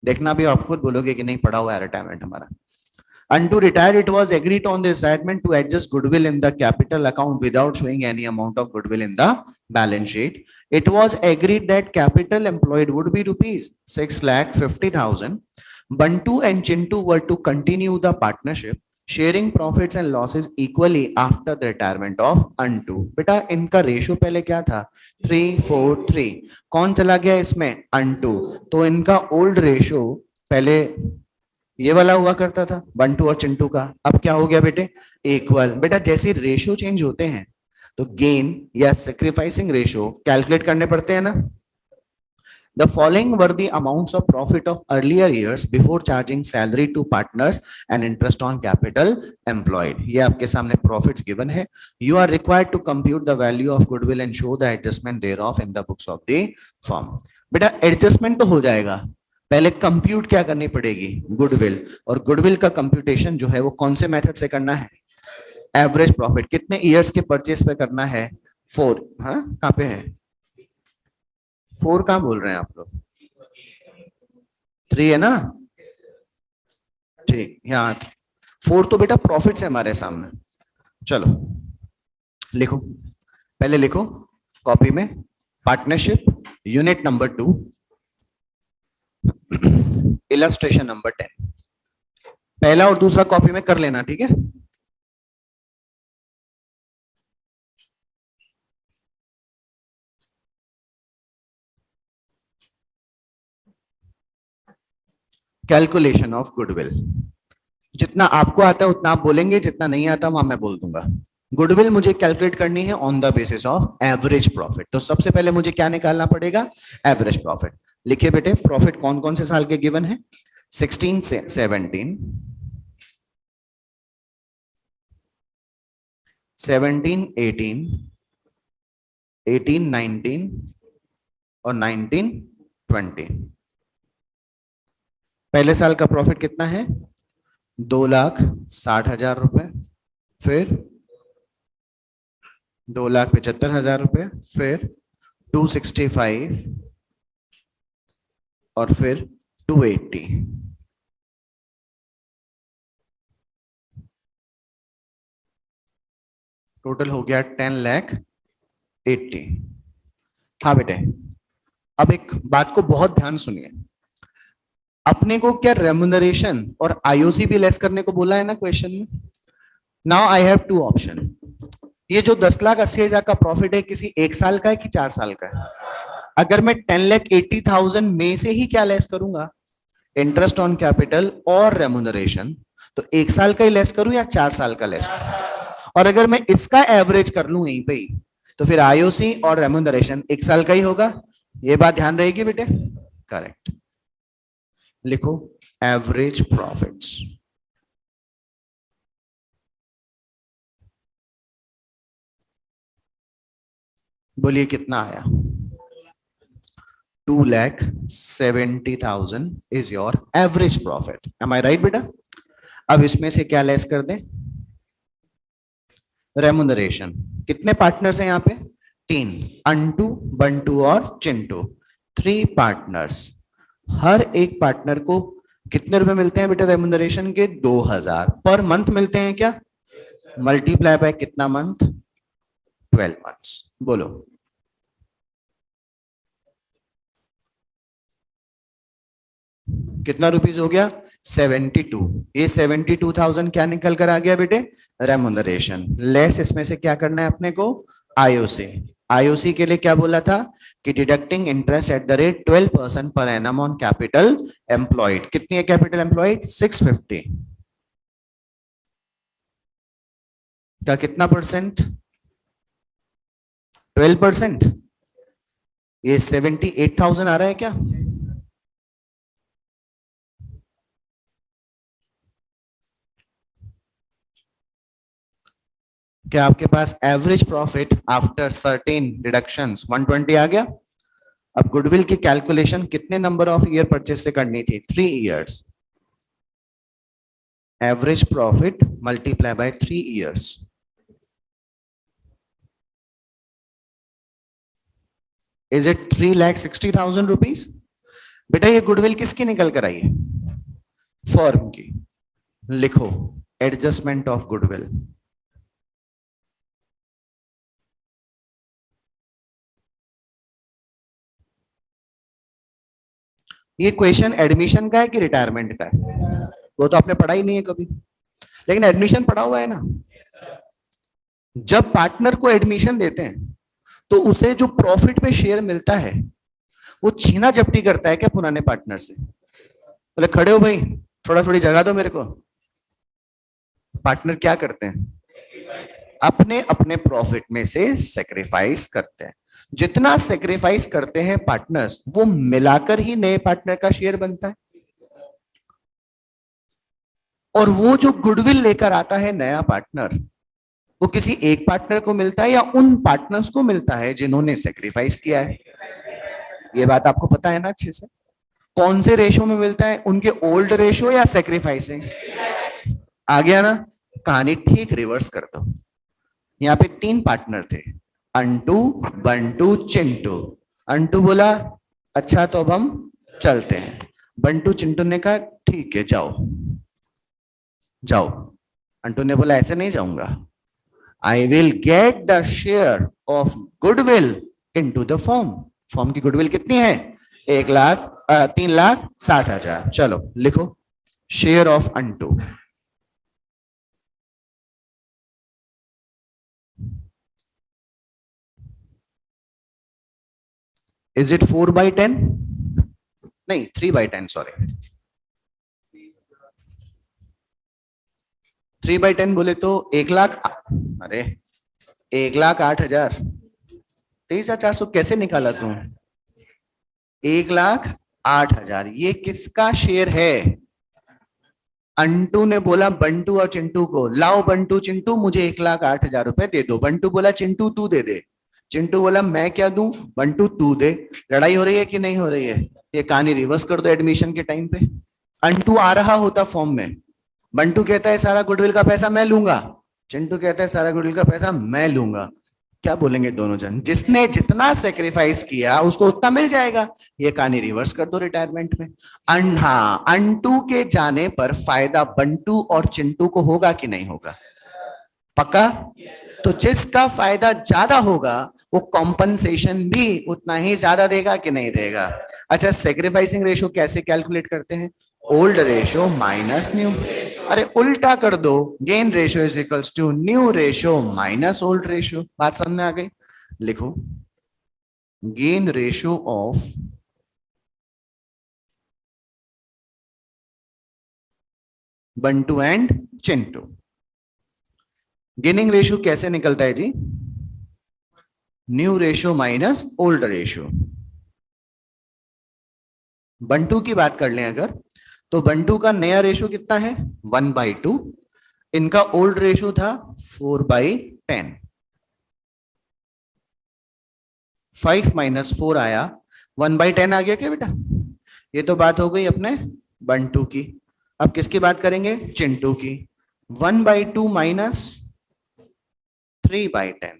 देखना भी आप खुद बोलोगे कि नहीं पढ़ा हुआ है रिटायरमेंट हमारा। Unto retired, it was agreed on this retirement to adjust goodwill in the capital account without showing any amount of goodwill in the balance sheet. It was agreed that capital employed would be rupees 6,50,000. Bantu and Chintu were to continue the partnership, sharing profits and losses equally after the retirement of Antu. बेटा इनका ratio पहले क्या था, 3:4:3। कौन चला गया इसमें, Antu। तो इनका ओल्ड रेशियो पहले ये वाला हुआ करता था बंटू और चिंटू का, अब क्या हो गया बेटे, इक्वल। बेटा जैसे रेशियो चेंज होते हैं तो गेन या सेक्रीफाइसिंग रेशियो कैलकुलेट करने पड़ते हैं ना। The following were the amounts of profit of earlier years before charging salary to partners and interest on capital employed. ये आपके सामने profits given है. You are required to compute the value of goodwill and show the adjustment thereof in the books of the firm. बेटा adjustment तो हो जाएगा, पहले compute क्या करनी पड़ेगी, गुडविल। और गुडविल का कंप्यूटेशन जो है वो कौन से मेथड से करना है, एवरेज प्रॉफिट, कितने इयर्स के परचेस पे करना है, 4। हाँ कहाँ पे है 4, कहाँ बोल रहे हैं आप लोग, 3 है ना, ठीक, यहाँ 4 तो बेटा प्रॉफिट है हमारे सामने। चलो लिखो, पहले लिखो कॉपी में, partnership unit number 2, illustration number 10। पहला और दूसरा कॉपी में कर लेना, ठीक है। कैलकुलेशन ऑफ गुडविल, जितना आपको आता है उतना आप बोलेंगे, जितना नहीं आता वहां मैं बोल दूंगा। गुडविल मुझे कैलकुलेट करनी है on the basis of average profit, तो सबसे पहले मुझे क्या निकालना पड़ेगा, एवरेज प्रॉफिट। लिखिए बेटे प्रॉफिट कौन कौन से साल के गिवन है, 16 से 17, 17, 18, 18, 19 और 19, 20। पहले साल का प्रॉफिट कितना है, 2,60,000 रुपए, फिर 2,75,000 रुपए, फिर 265 और फिर 280। टोटल हो गया 10,80,000। हाँ बेटे अब एक बात को बहुत ध्यान सुनिए, अपने को क्या रेम्युनरेशन और आईओसी भी लेस करने को बोला है ना क्वेश्चन में। Now I have 2 option. ये जो 10,80,000 का प्रॉफिट है किसी 1 साल का है कि 4 साल का है। अगर मैं 10,80,000 में से ही क्या लेस करूंगा, इंटरेस्ट ऑन कैपिटल और रेम्युनरेशन, तो 1 साल का ही लेस करूं या 4 साल का लेस करूं। और अगर मैं इसका एवरेज कर लूं यहीं पे ही, तो फिर आईओसी और रेम्युनरेशन 1 साल का ही होगा। ये बात ध्यान रहेगी बेटे, करेक्ट। लिखो एवरेज प्रॉफिट्स, बोलिए कितना आया, 2,70,000 is your average profit. Am I right बेटा? अब इसमें से क्या लेस कर दें? रेमुनरेशन. कितने पार्टनर्स हैं यहाँ पे? 3. अंटू, बंटू और चिंटू. 3 पार्टनर्स. हर एक पार्टनर को कितने रुपए मिलते हैं बेटा रेमुनरेशन के? 2,000 पर मंथ मिलते हैं क्या? मल्टीप्लाई बाय कितना मंथ? 12 मंथ्स. बोलो. कितना रुपीस हो गया? 72. ये 72,000 क्या निकल कर आ गया बेटे? रेमुनरेशन. लेस इसमें से क्या करना है अपने को? आईओसी. आईओसी के लिए क्या बोला था कि deducting interest eight the rate 12% per annum on capital employed. कितनी है कैपिटल एम्प्लॉयड? 650 का कितना परसेंट? 12%. ये 78,000 आ रहा है क्या? क्या आपके पास average profit after certain deductions 120 आ गया? अब गुडविल की कैलकुलेशन कितने नंबर ऑफ ईयर परचेज से करनी थी? 3 years. Average profit multiply by 3 years. Is it 3,60,000 rupees? बेटा ये गुडविल किसकी निकल कर आई है? फर्म की. लिखो एडजस्टमेंट ऑफ गुडविल. ये क्वेश्चन एडमिशन का है कि रिटायरमेंट का है? वो तो आपने पढ़ा ही नहीं है कभी, लेकिन एडमिशन पढ़ा हुआ है ना. जब पार्टनर को एडमिशन देते हैं तो उसे जो प्रॉफिट पे शेयर मिलता है वो छीना झपटी करता है क्या पुराने पार्टनर से? बोले खड़े हो भाई, थोड़ा थोड़ी जगह दो मेरे को. पार्टनर क्या करते हैं? अपने अपने प्रॉफिट में से सेक्रीफाइस करते हैं. जितना सेक्रीफाइस करते हैं पार्टनर्स, वो मिलाकर ही नए पार्टनर का शेयर बनता है. और वो जो गुडविल लेकर आता है नया पार्टनर, वो किसी एक पार्टनर को मिलता है या उन पार्टनर्स को मिलता है जिन्होंने सेक्रीफाइस किया है? ये बात आपको पता है ना अच्छे से. कौन से रेशो में मिलता है? उनके ओल्ड रेशो या सेक्रीफाइसिंग? आ गया ना. कहानी ठीक रिवर्स कर दो. यहाँ पे 3 पार्टनर थे, अंटू, बंटू, चिंटू. अंटू बोला अच्छा तो अब हम चलते हैं. बंटू चिंटू ने कहा ठीक है जाओ जाओ. अंटू ने बोला ऐसे नहीं जाऊंगा. I will get the share of goodwill into the form. Form की गुडविल कितनी है? 3,60,000. चलो लिखो share of unto. Is it 4/10? नहीं 3/10, सॉरी. 3/10 बोले तो 1,00,000. अरे 1,08,000. 23,400 कैसे निकाला तू? 1,08,000. ये किसका शेयर है? अंटू ने बोला बंटू और चिंटू को, लाओ बंटू चिंटू मुझे 1,08,000 रुपए दे दो. बंटू बोला चिंटू तू दे दे. चिंटू बोला मैं क्या दूं? बंटू तू दे. लड़ाई हो रही है कि नहीं हो रही है? ये कहानी रिवर्स कर दो. एडमिशन के टाइम पे अंटू आ रहा होता फॉर्म में, बंटू कहता है सारा गुडविल का पैसा मैं लूंगा, चिंटू कहता है सारा गुडविल का पैसा मैं लूंगा. क्या बोलेंगे दोनों जन? जिसने जितना सेक्रीफाइस किया उसको उतना मिल जाएगा. ये कहानी रिवर्स कर दो रिटायरमेंट में. हाँ, अंटू के जाने पर फायदा बंटू और चिंटू को होगा कि नहीं होगा? पक्का? तो जिसका फायदा ज्यादा होगा वो कॉम्पनसेशन भी उतना ही ज्यादा देगा कि नहीं देगा? अच्छा, सेक्रीफाइसिंग रेशो कैसे कैलकुलेट करते हैं? Old ratio minus new. अरे उल्टा कर दो. Gain ratio is equals to new ratio minus old ratio. बात समझ में आ गई? लिखो gain ratio of Bantu and Chintu. Gaining ratio कैसे निकलता है जी? New ratio minus old ratio. Bantu की बात कर लें अगर, तो बंटू का नया रेशो कितना है? 1/2. इनका ओल्ड रेशो था 4/10. 5 - 4 आया 1/10 आ गया क्या बेटा? ये तो बात हो गई अपने बंटू की। अब किसकी बात करेंगे? चिंटू की। 1/2 माइनस 3/10,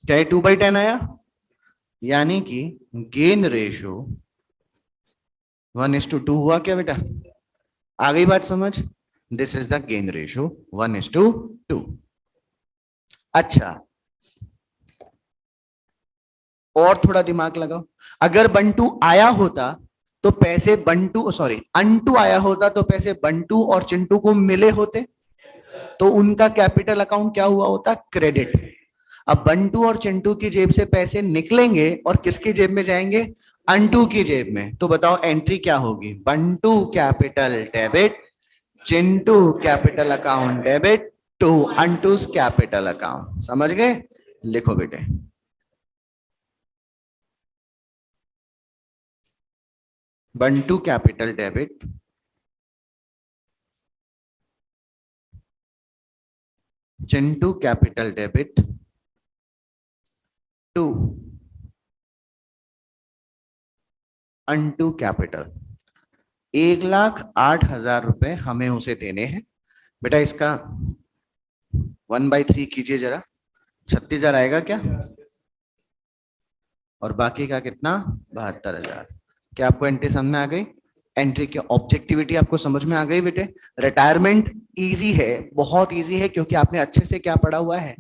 क्या ये 2/10 आया? यानी कि गेन रेशो 1:2 हुआ क्या बेटा? आ गई बात समझ? This is the gain ratio 1:2। अच्छा, और थोड़ा दिमाग लगाओ। अगर बंटू आया होता तो पैसे बंटू, सॉरी अंटू आया होता तो पैसे बंटू और चिंटू को मिले होते, तो उनका कैपिटल अकाउंट क्या हुआ होता? क्रेडिट। अब बंटू और चिंटू की जेब से पैसे निकलेंगे और किसकी जेब में जाएंगे? अंटू की जेब में। तो बताओ एंट्री क्या होगी? Bantu capital debit, Chintu capital account debit to अंटूज कैपिटल अकाउंट। समझ गए? लिखो बेटे, Bantu capital debit, Chintu capital debit to अंटू कैपिटल। 1,08,000 रुपए हमें उसे देने हैं। बेटा इसका 1/3 कीजिए जरा, 36,000 आएगा क्या? और बाकी का कितना? 72,000। क्या आपको एंट्री समझ में आ गई? एंट्री की ऑब्जेक्टिविटी आपको समझ में आ गई बेटे? रिटायरमेंट इजी है, बहुत इजी है, क्योंकि आपने अच्छे से क्या पढ़ा हुआ है?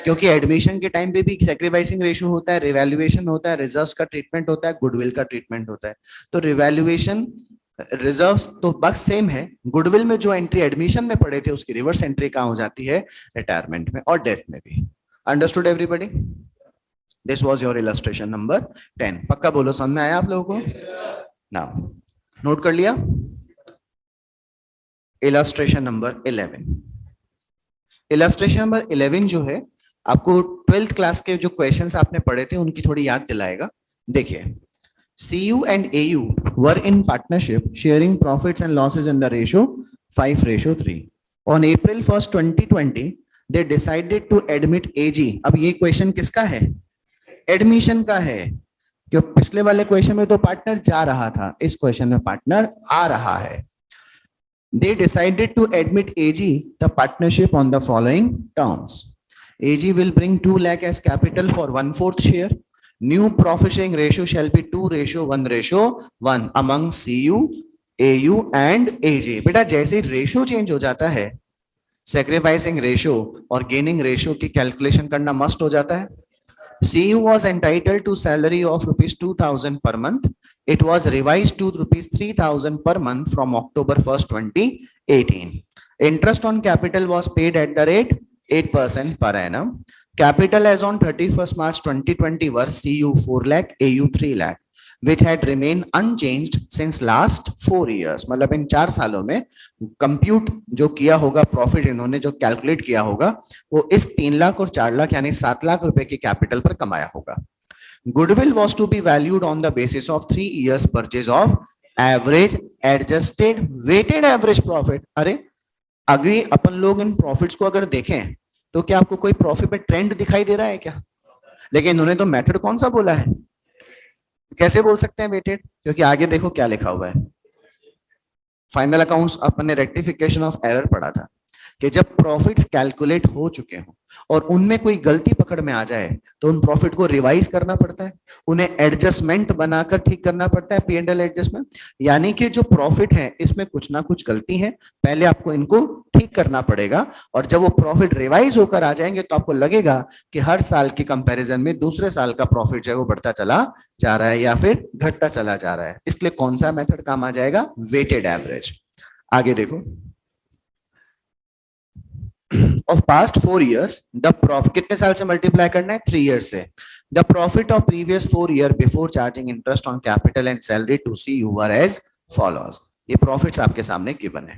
क्योंकि एडमिशन के टाइम पे भी सैक्रिफाइसिंग रेशियो होता है, रिवैल्यूएशन होता है, रिजर्व्स का ट्रीटमेंट होता है, गुडविल का ट्रीटमेंट होता है। तो रिवैल्यूएशन, रिजर्व्स तो बस सेम है, गुडविल में जो एंट्री एडमिशन में पढ़े थे उसकी रिवर्स एंट्री कहाँ हो जाती है? रिटायरमेंट में और डेथ में भी। Understood everybody? This was your illustration number 10। पक्का बोलो, समझ में आया आप लोगों को? नाउ नोट कर लिया? Illustration number 11। इलस्ट्रेशन नंबर 11 जो है आपको 12th क्लास के जो क्वेश्चंस आपने पढ़े थे उनकी थोड़ी याद दिलाएगा। देखिए, CU and AU were in partnership sharing profits and losses in the ratio 5:3. On April 1st 2020 they decided to admit AG। अब ये क्वेश्चन किसका है? एडमिशन का है। क्यों? पिछले वाले क्वेश्चन में तो पार्टनर जा रहा था, इस क्वेश्चन में पार्टनर आ रहा है। They decided to admit AG the partnership on the following terms. AG will bring 2 lakh as capital for 1/4 share. New profit sharing ratio shall be 2:1:1 among CU, AU and AG। बेटा जैसे ratio change हो जाता है, sacrificing ratio और gaining ratio की calculation करना must हो जाता है। CU was entitled to salary of rupees 2,000 per month. It was revised to rupees 3,000 per month from October 1st, 2018. Interest on capital was paid at the rate 8% per annum. Capital as on 31st March 2020 were CU 4 lakh, AU 3 lakh, which had remained unchanged since last 4 years। मतलब इन 4 सालों में compute जो किया होगा, profit इन्होंने जो calculate किया होगा वो इस 3 लाख और 4 लाख यानी 7 लाख रुपए की कैपिटल पर कमाया होगा। Goodwill was to be valued on the basis of 3 years purchase of average adjusted weighted average profit. अरे अभी अपन लोग इन प्रॉफिट्स को अगर देखें तो क्या आपको कोई प्रॉफिट में ट्रेंड दिखाई दे रहा है क्या? लेकिन इन्होंने तो मेथड कौन सा बोला है? कैसे बोल सकते हैं वेटेड? क्योंकि आगे देखो क्या लिखा हुआ है। फाइनल अकाउंट्स अपन ने रेक्टिफिकेशन ऑफ एरर पढ़ा था कि जब प्रॉफिट्स कैलकुलेट हो चुके हो और उनमें कोई गलती पकड़ में आ जाए तो उन प्रॉफिट को रिवाइज करना पड़ता है, उन्हें एडजस्टमेंट बनाकर ठीक करना पड़ता है, P&L एडजस्टमेंट। यानी कि जो प्रॉफिट है इसमें कुछ ना कुछ गलती है, पहले आपको इनको ठीक करना पड़ेगा और जब वो प्रॉफिट रिवाइज होकर आ जाएंगे तो आपको लगेगा कि हर साल की कंपैरिजन में दूसरे साल का प्रॉफिट जो है वो बढ़ता चला जा रहा है या फिर घटता चला जा रहा है। इसलिए कौन सा मेथड काम आ जाएगा? Weighted average. आगे देखो, of past 4 years the profit, कितने साल से मल्टीप्लाई करना है? 3 years से। The profit of previous 4 year before charging interest on capital and salary to CU were as follows। ये प्रॉफिट्स आपके सामने गिवन है।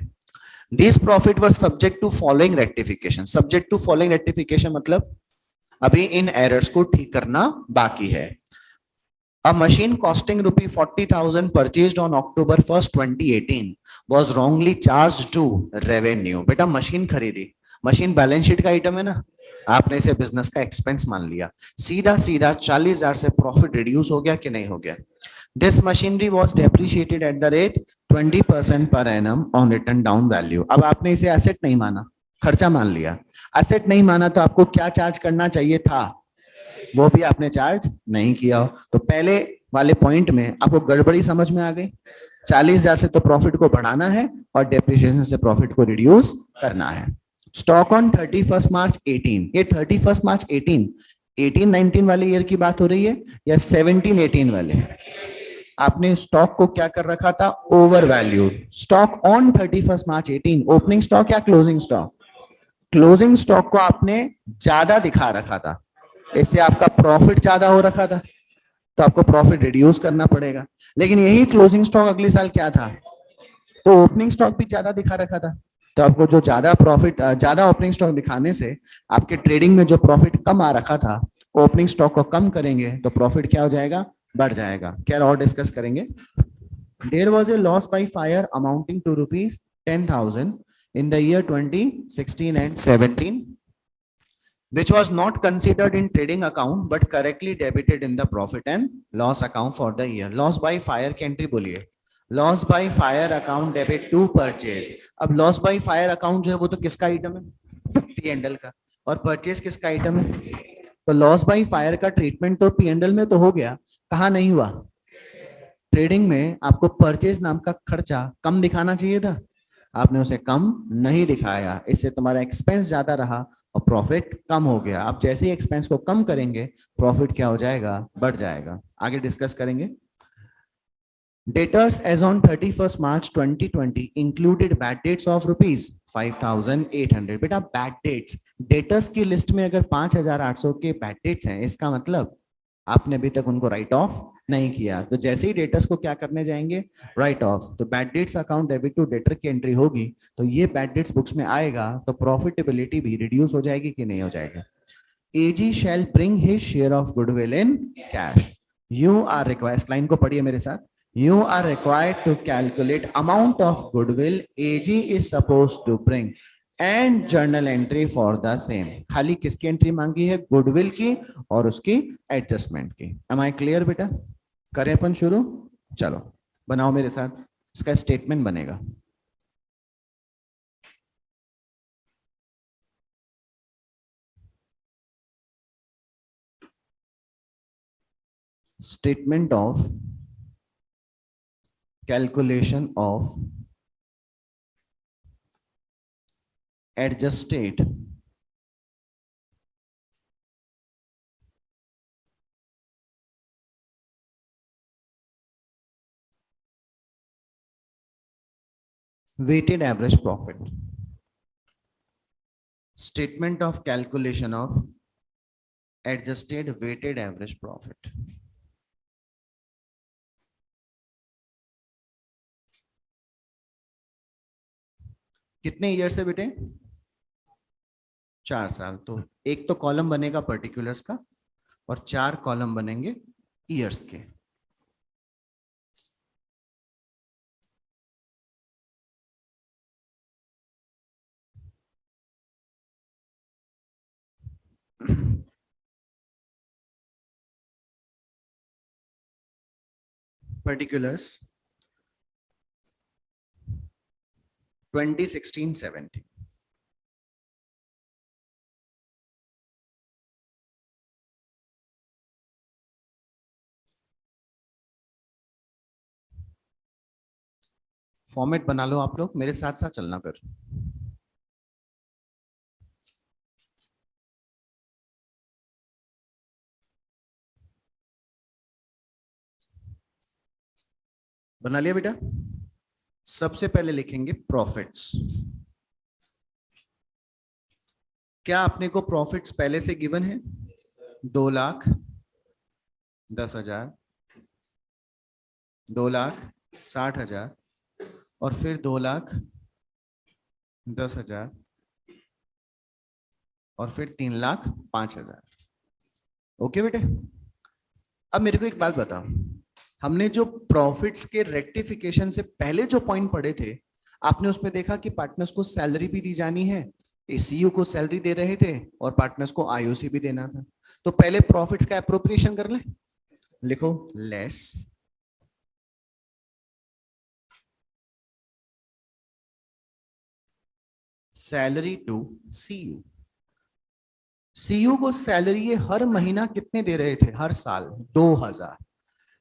These profit were subject to following rectification। Subject to following rectification मतलब अभी इन errors को ठीक करना बाकी है। A machine costing rupee 40,000 purchased on October 1st, 2018 was wrongly charged to revenue। बेटा मशीन खरीदी मशीन बैलेंस शीट का आइटम है ना, आपने इसे बिजनेस का एक्सपेंस मान लिया, सीधा सीधा 40,000 से प्रॉफिट रिड्यूस हो गया कि नहीं हो गया। This machinery was depreciated eight the rate 20% per annum on return down value. अब आपने इसे एसेट नहीं माना, खर्चा मान लिया। एसेट नहीं माना तो आपको क्या चार्ज करना चाहिए था, वो भी आपने चार्ज नहीं किया। तो पहले वाले पॉइंट में आपको गड़बड़ी समझ में आ गई। 40,000 से तो प्रॉफिट को बढ़ाना है और डेप्रिसिएशन से प्रॉफिट को रिड्यूस करना है। स्टॉक ऑन 31 मार्च 18, ये 31 मार्च 18 वाले ईयर की बात हो रही है या 17-18 वाले? आपने स्टॉक को क्या कर रखा था, over valued. Stock on 31 March 18, opening stock या क्लोजिंग स्टॉक? क्लोजिंग स्टॉक को आपने ज्यादा दिखा रखा था, इससे आपका प्रॉफिट ज्यादा हो रखा था, तो आपको प्रॉफिट रिड्यूस करना पड़ेगा। लेकिन यही क्लोजिंग स्टॉक अगले साल क्या था, तो ओपनिंग स्टॉक भी ज्यादा दिखा रखा था, तो आपको जो ज्यादा प्रॉफिट, ज्यादा ओपनिंग स्टॉक दिखाने से आपके ट्रेडिंग में जो प्रॉफिट कम आ रखा था, ओपनिंग स्टॉक को कम करेंगे तो प्रॉफिट क्या हो जाएगा, बढ़ जाएगा। क्या और डिस्कस करेंगे। There was a loss by fire amounting to rupees 10,000 in the year 2016 and 17, which was not considered in trading account but correctly debited in the profit and loss account for the year. Loss by fire की entry बोलिए, loss by fire account debit to purchase. अब loss by fire account जो है वो तो किसका item है, P and L का, और परचेज किसका आइटम है, तो लॉस बाय फायर का ट्रीटमेंट तो पी एंड एल में तो हो गया, कहा नहीं हुआ, ट्रेडिंग में आपको परचेज नाम का खर्चा कम दिखाना चाहिए था, आपने उसे कम नहीं दिखाया, इससे तुम्हारा एक्सपेंस ज्यादा रहा और प्रॉफिट कम हो गया। अब जैसे ही एक्सपेंस को कम करेंगे प्रॉफिट क्या हो जाएगा, बढ़ जाएगा। आगे डिस्कस करेंगे। Debtors as on 31st March 2020 included bad debts of rupees 5,800। बेटा बैड डेट्स, डेटर्स की लिस्ट में अगर 5,800 के बैड डेट्स हैं, इसका मतलब आपने अभी तक उनको राइट ऑफ नहीं किया, तो जैसे ही डेटर्स को क्या करने जाएंगे, राइट ऑफ। तो bad debts account debit to debtor की एंट्री होगी, तो ये बैड डेट्स बुक्स में आएगा, तो प्रॉफिटेबिलिटी भी रिड्यूस हो जाएगी कि नहीं हो जाएगा। AG shall bring his share of goodwill in cash. You are required, line को पढ़िए मेरे साथ, you are required to calculate amount of goodwill AG is supposed to bring and journal entry for the same। खाली किसकी entry मांगी है, goodwill की और उसकी एडजस्टमेंट की। am I clear बेटा, करें अपन शुरू, चलो बनाओ मेरे साथ, इसका स्टेटमेंट बनेगा। Statement of calculation of adjusted weighted average profit। statement of calculation of adjusted weighted average profit। कितने ईयर से बेटे, 4 साल। तो एक तो कॉलम बनेगा पर्टिकुलर्स का और 4 कॉलम बनेंगे ईयर्स के। पर्टिकुलर्स 2016-17। फॉर्मेट बना लो आप लोग, मेरे साथ साथ चलना फिर। बना लिया बेटा। सबसे पहले लिखेंगे प्रॉफिट्स। क्या आपने को प्रॉफिट्स पहले से गिवन है, 2,10,000, 2,60,000 और फिर 2,10,000 और फिर 3,05,000। ओके बेटे। अब मेरे को एक बात बताओ, हमने जो प्रॉफिट्स के रेक्टिफिकेशन से पहले जो पॉइंट पढ़े थे, आपने उसमें देखा कि पार्टनर्स को सैलरी भी दी जानी है सीयू को सैलरी दे रहे थे और पार्टनर्स को आईओसी भी देना था, तो पहले प्रॉफिट्स का अप्रोप्रिएशन कर ले, लिखो less salary to CU. CU को सैलरी ये हर महीना कितने दे रहे थे, हर साल 2000।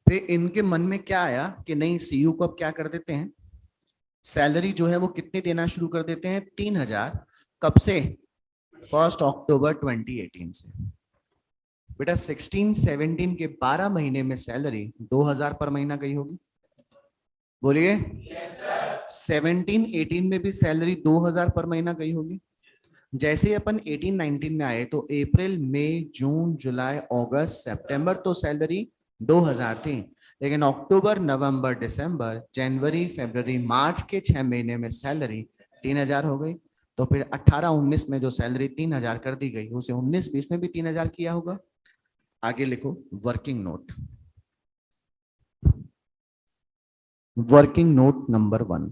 फिर इनके मन में क्या आया कि नहीं, सीयू को अब क्या कर देते हैं, सैलरी जो है वो कितने देना शुरू कर देते हैं, 3000। कब से, 1 अक्टूबर 2018 से। बेटा 16-17 के 12 महीने में सैलरी 2000 पर महीना गई होगी, बोलिए। 17-18 में भी सैलरी 2000 पर महीना गई होगी। जैसे ही अपन 18-19 में आए तो अप्रैल मई जून जुलाई अगस्त सितंबर तो सैलरी 2000 थी, लेकिन अक्टूबर नवंबर दिसंबर जनवरी फरवरी मार्च के 6 महीने में सैलरी 3000 हो गई। तो फिर 18-19 में जो सैलरी 3000 कर दी गई, उसे 19-20 में भी 3000 किया होगा। आगे लिखो working note, working note number 1।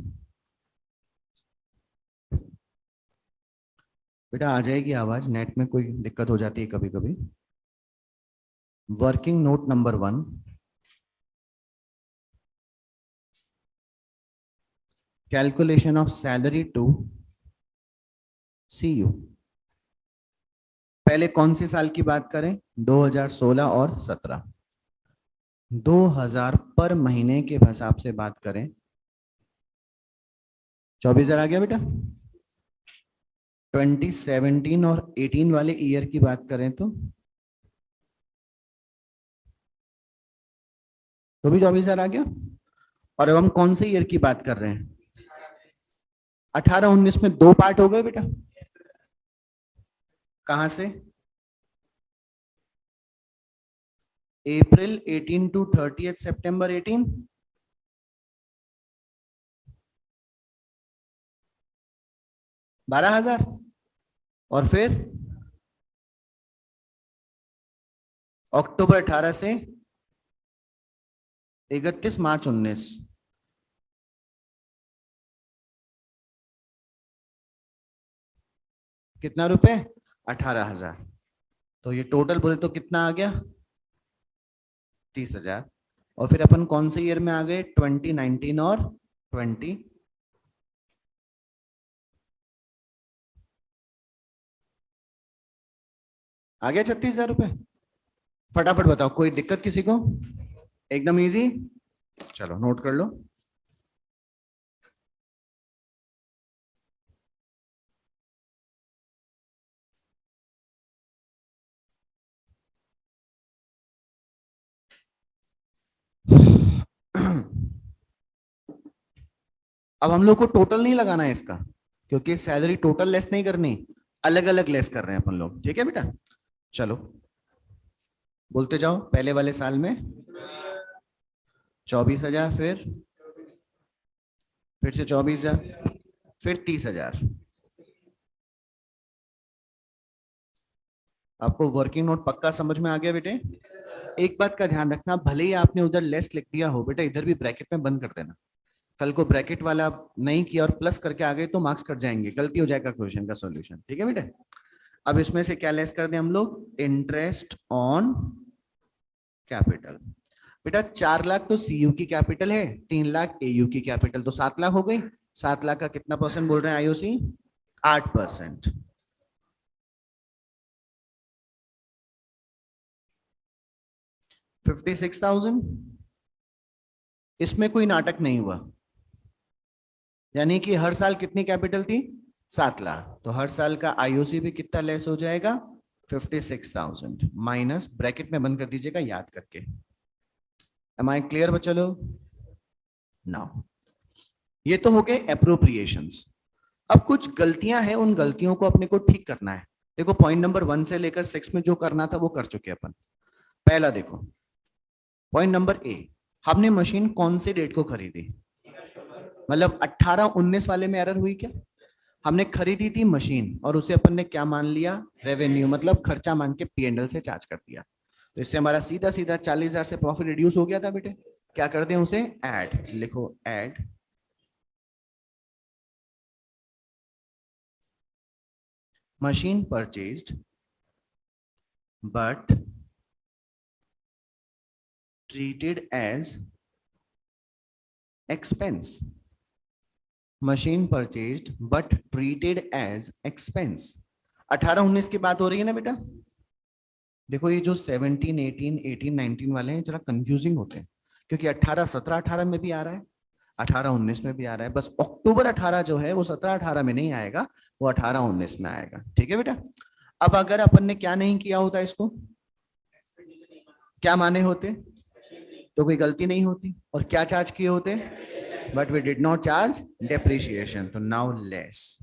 बेटा आ जाएगी आवाज, नेट में कोई दिक्कत हो जाती है कभी कभी। Working note number 1, calculation of salary to CU. पहले कौन सी साल की बात करें, 2016 और 17। 2000 पर महीने के हिसाब से बात करें, 24,000 आ गया बेटा। 2017 और 18 वाले ईयर की बात करें तो भी 24,000 आ गया। और अब हम कौन से ईयर की बात कर रहे हैं, 18-19 में दो पार्ट हो गए बेटा। कहां से, अप्रैल 18 टू 30 सितंबर 18, 12,000। और फिर अक्टूबर 18 से 31 मार्च 19, कितना रुपए, 18,000। तो ये टोटल बोले तो कितना आ गया, 30,000। और फिर अपन कौन से ईयर में आ गए, 2019 और 20, आ गया 36,000 रुपए। फटाफट बताओ, कोई दिक्कत किसी को, एकदम इजी। चलो नोट कर लो। अब हम लोग को टोटल नहीं लगाना है इसका, क्योंकि सैलरी टोटल लेस नहीं करनी, अलग अलग लेस कर रहे हैं अपन लोग, ठीक है बेटा। चलो बोलते जाओ, पहले वाले साल में 24,000, फिर से 24,000, फिर 30,000। आपको वर्किंग नोट पक्का समझ में आ गया बेटे। एक बात का ध्यान रखना, भले ही आपने उधर लेस लिख दिया हो बेटा, इधर भी ब्रैकेट में बंद कर देना। कल को ब्रैकेट वाला नहीं किया और प्लस करके आ गए तो मार्क्स कट जाएंगे, गलती हो जाएगा क्वेश्चन का सॉल्यूशन, ठीक है बेटे। अब इसमें से क्या लेस कर दें हम लोग, इंटरेस्ट ऑन कैपिटल। बेटा 4 लाख तो सीयू की कैपिटल है, 3 लाख एयू की कैपिटल, तो 7 लाख हो गई। 7 लाख का कितना परसेंट बोल रहे हैं आईओसी, 8%। 56,000। इसमें कोई नाटक नहीं हुआ, यानी कि हर साल कितनी कैपिटल थी, 7 लाख, तो हर साल का आईओसी भी कितना लेस हो जाएगा, 56,000 माइनस, ब्रैकेट में बंद कर दीजिएगा याद करके। एम आई क्लियर बच्चा लोग, नाउ ये तो हो गए अप्रोप्रिएशंस। अब कुछ गलतियां हैं, उन गलतियों को अपने को ठीक करना है। देखो पॉइंट नंबर 1 से लेकर 6 में जो करना था वो कर चुके अपन। पहला देखो, पॉइंट नंबर ए, हमने मशीन कौन से डेट को खरीदी, मतलब 18-19 वाले में एरर हुई क्या, हमने खरीदी थी मशीन और उसे अपन ने क्या मान लिया, रेवेन्यू, मतलब खर्चा मान के पीएनएल से चार्ज कर दिया। तो इससे हमारा सीधा सीधा 40,000 से प्रॉफिट रिड्यूस हो गया था बेटे। क्या कर दें उसे, ऐड, लिखो add machine purchased but treated as expense. Machine purchased but treated as expense. 18-19 की बात हो रही है ना बेटा। देखो ये जो 17, 18, 18, 19 वाले हैं जरा कंफ्यूजिंग होते हैं, क्योंकि 18, 17, 18 में भी आ रहा है, 18, 19 में भी आ रहा है। बस अक्टूबर 18 जो है वो 17, 18 में नहीं आएगा, वो 18, 19 में आएगा। ठीक है बेटा। अब अगर अपन ने क्या नहीं किया होता, इसको क्या माने होते तो कोई गलती नहीं होती, और क्या चार्ज किए होते, but we did not charge depreciation, तो नाउ लेस।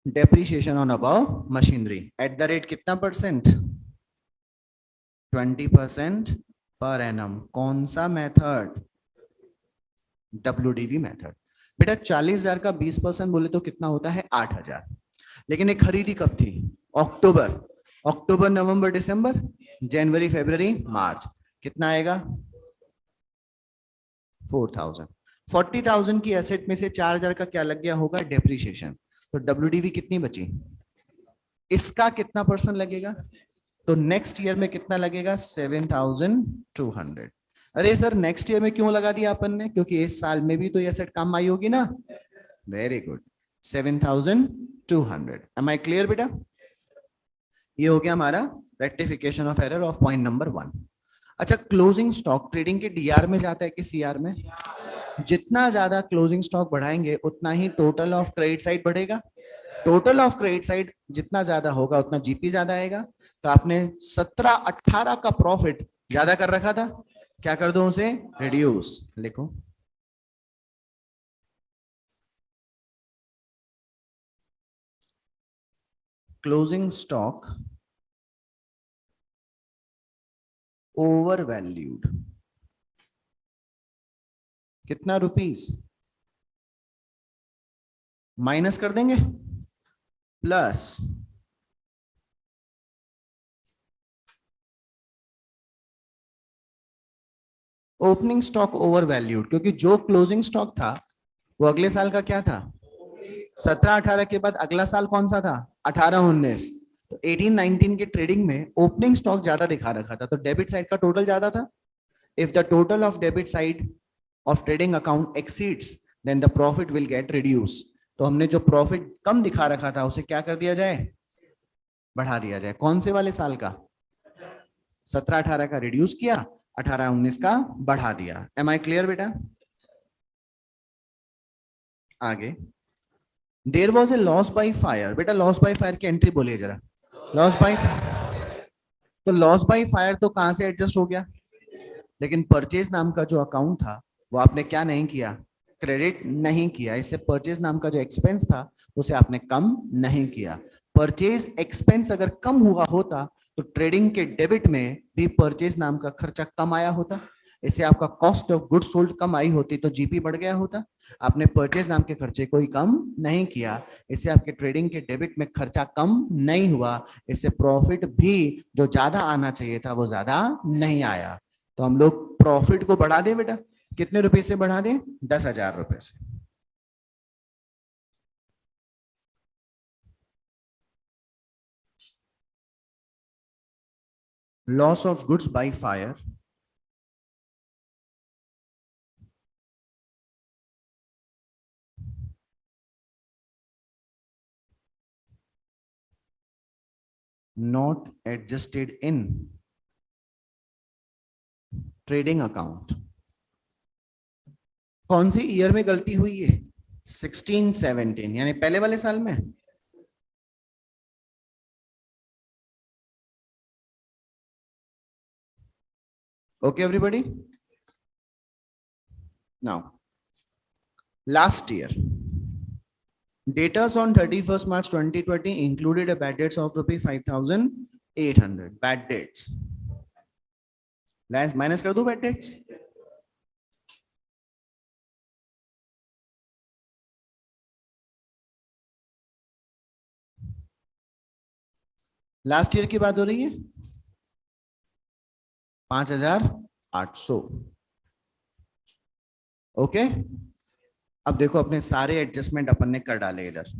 डेप्रिसिएशन ऑन अबाउ मशीनरी एट द रेट कितना परसेंट, 20% पर एनम। कौन सा मेथड, WDV मेथड। बेटा 40,000 का 20% बोले तो कितना होता है, 8,000। लेकिन ये खरीदी कब थी, अक्टूबर, अक्टूबर नवंबर दिसंबर, जनवरी फरवरी मार्च, कितना आएगा 4,000। 40,000 की एसेट में से 4,000 का क्या लग गया होगा, डेप्रिसिएशन। तो WDV कितनी बची, इसका कितना परसेंट लगेगा, तो नेक्स्ट ईयर में कितना लगेगा, 7,200। अरे सर नेक्स्ट ईयर में क्यों लगा दिया अपन ने, क्योंकि इस साल में भी तो ये सेट काम आई होगी ना। Very good, 7,200। Am I clear बेटा। ये हो गया हमारा rectification of error of point number 1। अच्छा, क्लोजिंग स्टॉक ट्रेडिंग के DR में जाता है कि CR में। जितना ज्यादा क्लोजिंग स्टॉक बढ़ाएंगे उतना ही टोटल ऑफ क्रेडिट साइड बढ़ेगा। टोटल ऑफ क्रेडिट साइड जितना ज्यादा होगा उतना GP ज्यादा आएगा। तो आपने 17-18 का प्रॉफिट ज्यादा कर रखा था, क्या कर दो उसे, रिड्यूस। लिखो क्लोजिंग स्टॉक ओवर वैल्यूड कितना रुपीस, माइनस कर देंगे, plus opening stock over valued, क्योंकि जो क्लोजिंग स्टॉक था वो अगले साल का क्या था, 17-18 के बाद अगला साल कौन सा था, 18-19। तो 18-19 के ट्रेडिंग में ओपनिंग स्टॉक ज्यादा दिखा रखा था, तो डेबिट साइड का टोटल ज्यादा था। If the total of debit side of trading account exceeds then the profit will get reduce. तो हमने जो प्रॉफिट कम दिखा रखा था उसे क्या कर दिया जाए, बढ़ा दिया जाए। कौन से वाले साल का, 17-18 का रिड्यूस किया, 18-19 का बढ़ा दिया। एम आई क्लियर बेटा। आगे, there was a loss by fire. बेटा लॉस बाई फायर की एंट्री बोलिए जरा, लॉस बाई, तो लॉस बाई फायर तो कहां से एडजस्ट हो गया, लेकिन परचेज नाम का जो अकाउंट था वो आपने क्या नहीं किया, क्रेडिट नहीं किया। इससे परचेज नाम का जो एक्सपेंस था उसे आपने कम नहीं किया। परचेज एक्सपेंस अगर कम हुआ होता तो ट्रेडिंग के डेबिट में भी परचेज नाम का खर्चा कम आया होता। इससे आपका कॉस्ट ऑफ गुड सोल्ड कम आई होती तो GP बढ़ गया होता। आपने परचेज नाम के खर्चे कोई कम नहीं किया, इससे आपके ट्रेडिंग के डेबिट में खर्चा कम नहीं हुआ। इससे प्रॉफिट भी जो ज्यादा आना चाहिए था वो ज्यादा नहीं आया। तो हम लोग प्रॉफिट को बढ़ा दें बेटा, कितने रुपए से बढ़ा दें, 10,000 रुपए से। Loss of goods by fire not adjusted in trading account. कौन सी ईयर में गलती हुई है, 16-17 यानी पहले वाले साल में। Okay everybody, now last year datas on 31st March 2020 included a bad debts of rupees 5,800 bad debts। Minus कर दो बैड डेट्स। लास्ट ईयर की बात हो रही है, 5,800। ओके, अब देखो अपने सारे एडजस्टमेंट अपन ने कर डाले इधर।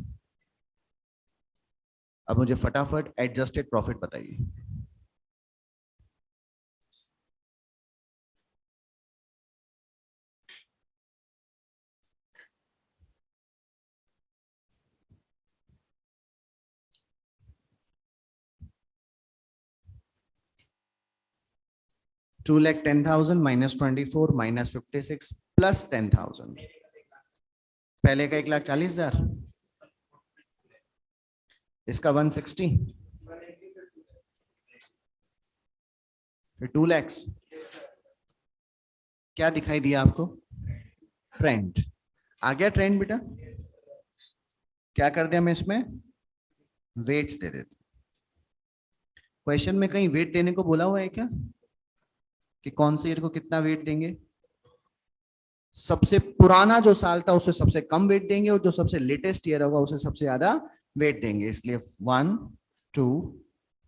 अब मुझे फटाफट एडजस्टेड प्रॉफिट बताइए। $2,10,000 माइनस 24 माइनस 56 प्लस 10,000। पहले का 1,40,000, इसका 160, फिर 2 लाख। क्या दिखाई दिया आपको? ट्रेंड आ गया। ट्रेंड बेटा क्या कर दिया मैं इसमें? वेट्स दे देते। क्वेश्चन में कहीं वेट देने को बोला हुआ है क्या कि कौन से ईयर को कितना वेट देंगे? सबसे पुराना जो साल था उसे सबसे कम वेट देंगे और जो सबसे लेटेस्ट ईयर होगा उसे सबसे ज्यादा वेट देंगे। इसलिए 1 2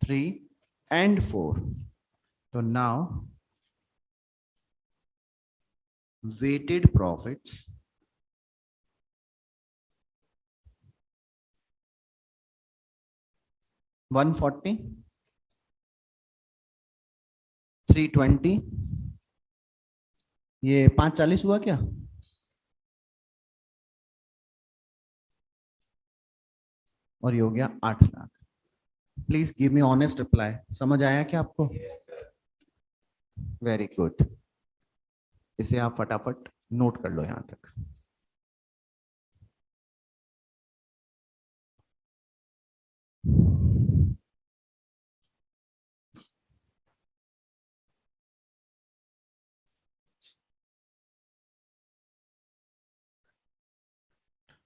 3 एंड 4। तो नाउ वेटेड प्रॉफिट्स 140, 320, ये 540 हुआ क्या? और ये हो गया 8 lakh. Please give me honest reply. समझ आया क्या आपको? Very good. इसे आप फटाफट नोट कर लो यहां तक।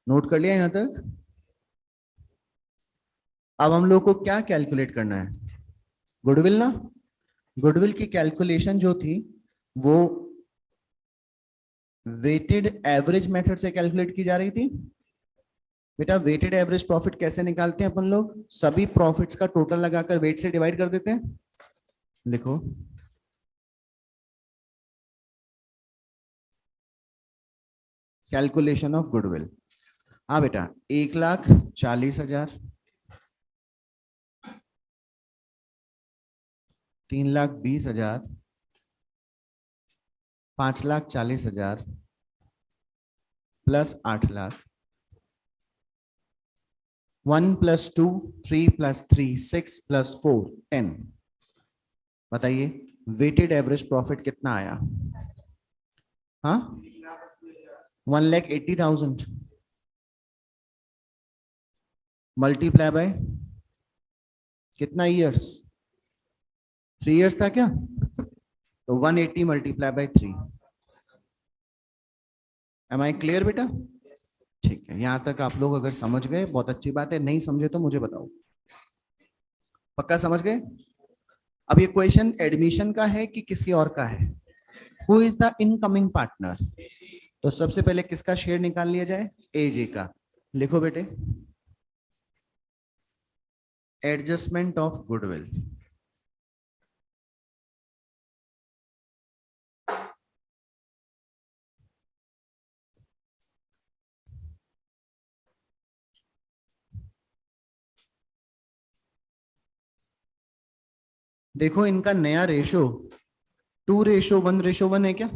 नोट कर लिया यहां तक? अब हम लोग को क्या कैलकुलेट करना है? गुडविल ना। गुडविल की कैलकुलेशन जो थी वो वेटेड एवरेज मेथड से कैलकुलेट की जा रही थी। बेटा वेटेड एवरेज प्रॉफिट कैसे निकालते हैं अपन लोग? सभी प्रॉफिट्स का टोटल लगाकर वेट से डिवाइड कर देते हैं। लिखो कैलकुलेशन ऑफ गुडविल। हाँ बेटा 1,40,000, 3,20,000, 5,40,000 प्लस 8 लाख, 1 + 2 3 + 3 6 + 4 10। बताइए वेटेड एवरेज प्रॉफिट कितना आया? हाँ 1,80,000 मल्टीप्लाई बाय कितना ईयर्स? 3 ईयर्स था क्या? तो 180 multiply by 3। Am I clear बेटा? ठीक है, यहां तक आप लोग अगर समझ गए बहुत अच्छी बात है, नहीं समझे तो मुझे बताओ। पक्का समझ गए? अब ये क्वेश्चन एडमिशन का है कि किसी और का है? Who is the incoming partner? तो सबसे पहले किसका शेयर निकाल लिया जाए? एजे का। लिखो बेटे एडजस्टमेंट ऑफ गुडविल। देखो इनका नया रेशो 2:1:1 है क्या?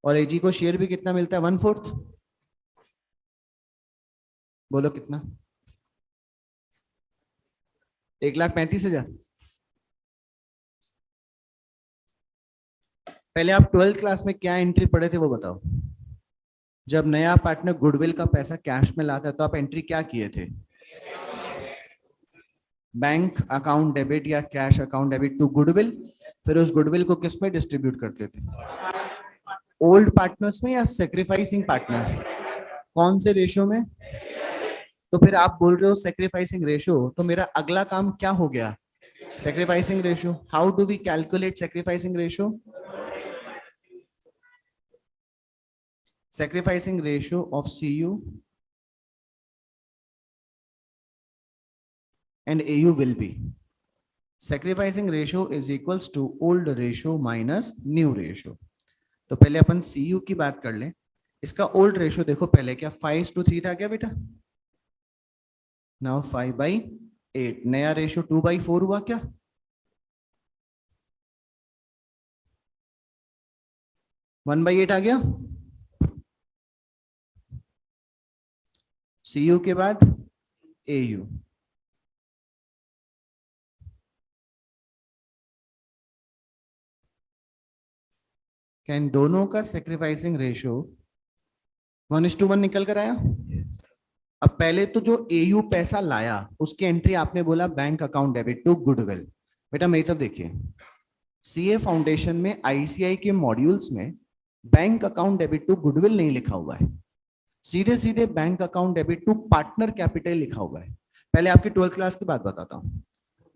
और एजी को शेयर भी कितना मिलता है? 1/4। बोलो कितना? 1,35,000। पहले आप 12th क्लास में क्या एंट्री पढ़े थे वो बताओ। जब नया पार्टनर गुडविल का पैसा कैश में लाता है तो आप एंट्री क्या किए थे? बैंक अकाउंट डेबिट या cash account debit to goodwill. फिर उस गुडविल को किस में डिस्ट्रीब्यूट करते थे? ओल्ड पार्टनर्स में या सेक्रीफाइसिंग पार्टनर्स? कौन से रेशियो में? तो फिर आप बोल रहे हो सेक्रीफाइसिंग रेशियो, तो मेरा अगला काम क्या हो गया? Sacrificing ratio. How do we calculate sacrificing ratio? Sacrificing ratio of CU and AU will be sacrificing ratio is equals to old ratio minus new ratio। तो पहले अपन CU की बात कर लें। इसका ओल्ड रेशियो देखो, पहले क्या 5:3 था क्या बेटा? नाउ 5/8। नया रेशियो 2/4 हुआ क्या? वन बाई एट आ गया। सी यू के बाद ए यू। क्या इन दोनों का सेक्रीफाइसिंग रेशियो 1:1 निकल कर आया? अब पहले तो जो एयू पैसा लाया उसकी एंट्री आपने बोला bank account debit to goodwill. बेटा मेरी तरफ देखिए, सीए फाउंडेशन में आईसीआई के मॉड्यूल्स में bank account debit to goodwill नहीं लिखा हुआ है, सीधे सीधे bank account debit to partner capital लिखा हुआ है। पहले आपकी 12th क्लास की बात बताता हूं।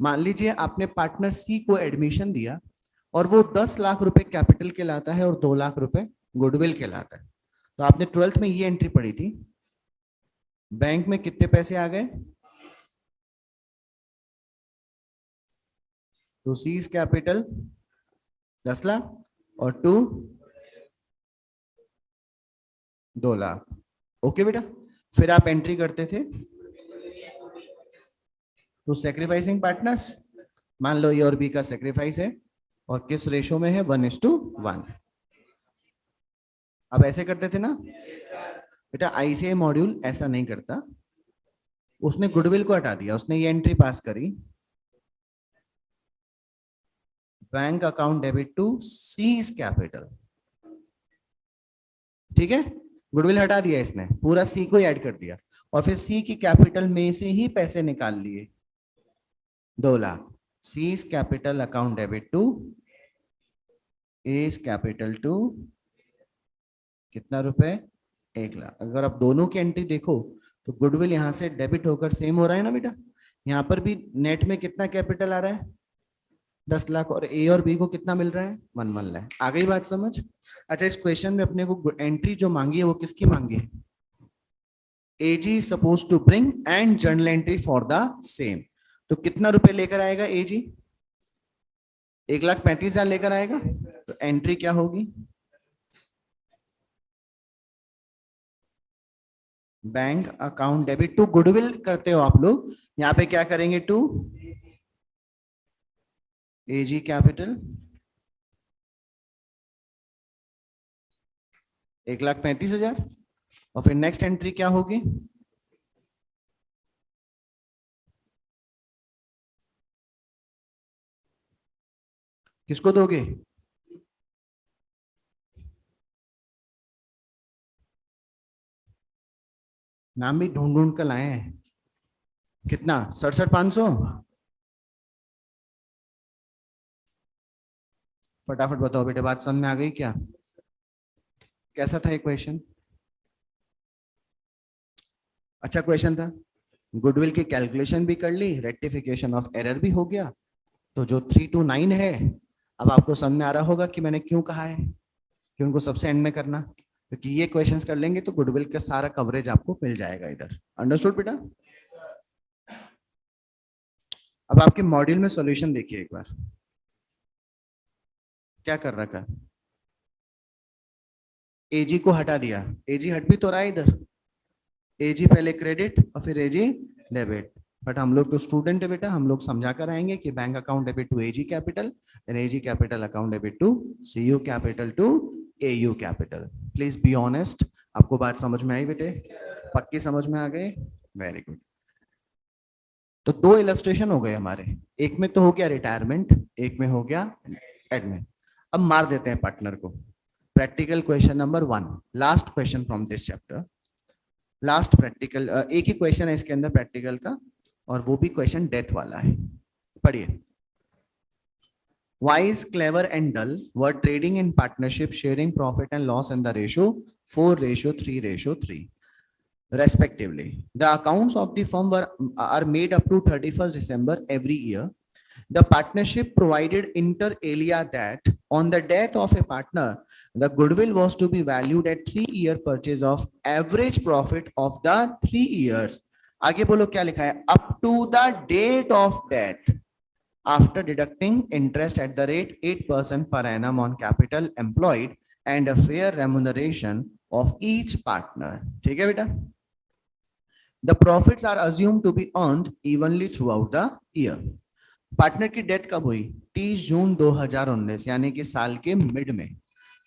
मान लीजिए आपने पार्टनर सी को एडमिशन दिया और वो 10 लाख रुपए कैपिटल के लाता है और 2 लाख रुपए गुडविल के लाता है। तो आपने 12th में ये एंट्री पढ़ी थी, बैंक में कितने पैसे आ गए? टू सीज कैपिटल 10 लाख और टू 2 लाख। ओके बेटा, फिर आप एंट्री करते थे टू सेक्रीफाइसिंग पार्टनर्स। मान लो ए और बी का सेक्रीफाइस है और किस रेशो में है? 1:1। अब ऐसे करते थे ना बेटा, आईसीआई मॉड्यूल ऐसा नहीं करता, उसने गुडविल को हटा दिया, उसने ये एंट्री पास करी, bank account debit to C's capital. ठीक है, गुडविल हटा दिया इसने, पूरा सी को ऐड कर दिया और फिर सी की कैपिटल में से ही पैसे निकाल लिए 2 lakh. C's capital account debit to A's capital to कितना रुपए? 1 लाख। अगर आप दोनों की एंट्री देखो तो गुडविल यहां से डेबिट होकर सेम हो रहा है ना बेटा, यहाँ पर भी नेट में कितना कैपिटल आ रहा है? 10 लाख। और ए और बी को कितना मिल रहा है? 1 लाख। आ गई बात समझ? अच्छा, इस क्वेश्चन में अपने को एंट्री जो मांगी है वो किसकी मांगी है? AG suppose to bring and journal entry for the same. तो कितना रुपए लेकर आएगा एजी? 1,35,000 लेकर आएगा। तो एंट्री क्या होगी? Bank account debit to goodwill करते हो आप लोग, यहाँ पे क्या करेंगे? To AG capital 1,35,000। और फिर नेक्स्ट एंट्री क्या होगी? किसको दोगे? नाम भी ढूंढ ढूंढ कर लाए हैं। कितना? 67,500। फटाफट बताओ बेटे, बात समझ में आ गई क्या? कैसा था ये क्वेश्चन? अच्छा क्वेश्चन था। गुडविल की कैलकुलेशन भी कर ली, रेक्टिफिकेशन ऑफ एरर भी हो गया। तो जो 329 है, अब आपको समझ में आ रहा होगा कि मैंने क्यों कहा है कि उनको सबसे एंड में करना, क्योंकि ये क्वेश्चंस कर लेंगे तो गुडविल का सारा कवरेज आपको मिल जाएगा इधर। अंडरस्टूड बेटा? अब आपके मॉड्यूल में सॉल्यूशन देखिए एक बार, क्या कर रखा है। एजी को हटा दिया, एजी हट भी तो रहा है इधर, एजी पहले क्रेडिट और फिर एजी डेबिट। बट हम लोग तो स्टूडेंट है बेटा, हम लोग समझा कर आएंगे कि bank account debit to AG capital, then AG capital account debit to CU capital to AU capital. Please be honest. आपको बात समझ में आई बेटे? पक्की समझ में आ गए? Very good. तो 2 इलस्ट्रेशन हो गए हमारे, एक में तो हो गया रिटायरमेंट, एक में हो गया एडमिन। अब मार देते हैं पार्टनर को। Practical question number 1, last question from this chapter. Last practical, एक ही क्वेश्चन है इसके अंदर प्रैक्टिकल का, और वो भी क्वेश्चन डेथ वाला है। पढ़िए। Wise, clever and dull were trading in partnership, sharing profit and loss in the ratio 4:3:3 respectively. The accounts of the firm are made up to 31st December every year. The partnership provided inter alia that on the death of a partner, the goodwill was to be valued at 3-year purchase of average profit of the 3 years. आगे बोलो क्या लिखा है? Up to the date of death, after deducting interest at the rate 8% per annum on capital employed and a fair remuneration of each partner. ठीक है बेटा, the profits are assume to be earned evenly throughout the year. Partner की death कब हुई? 30 जून 2019, यानी कि साल के मिड में।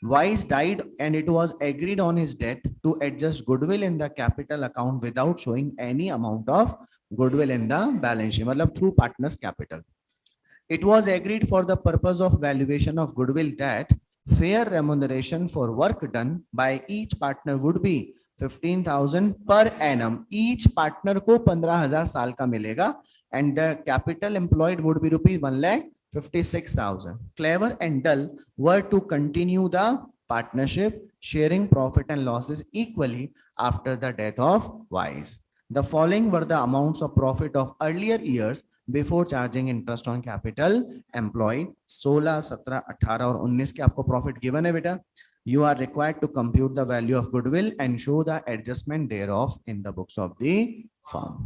Wise died and it was agreed on his death to adjust goodwill in the capital account without showing any amount of goodwill in the balance sheet, मतलब through partners capital. It was agreed for the purpose of valuation of goodwill that fair remuneration for work done by each partner would be 15,000 per annum. Each partner को 15,000 साल का मिलेगा and the capital employed would be rupees 1,56,000. Clever and dull were to continue the partnership, sharing profit and losses equally after the death of Wise. The following were the amounts of profit of earlier years before charging interest on capital employed. 16, 17, 18 और 19 के आपको profit given है बेटा. You are required to compute the value of goodwill and show the adjustment thereof in the books of the firm.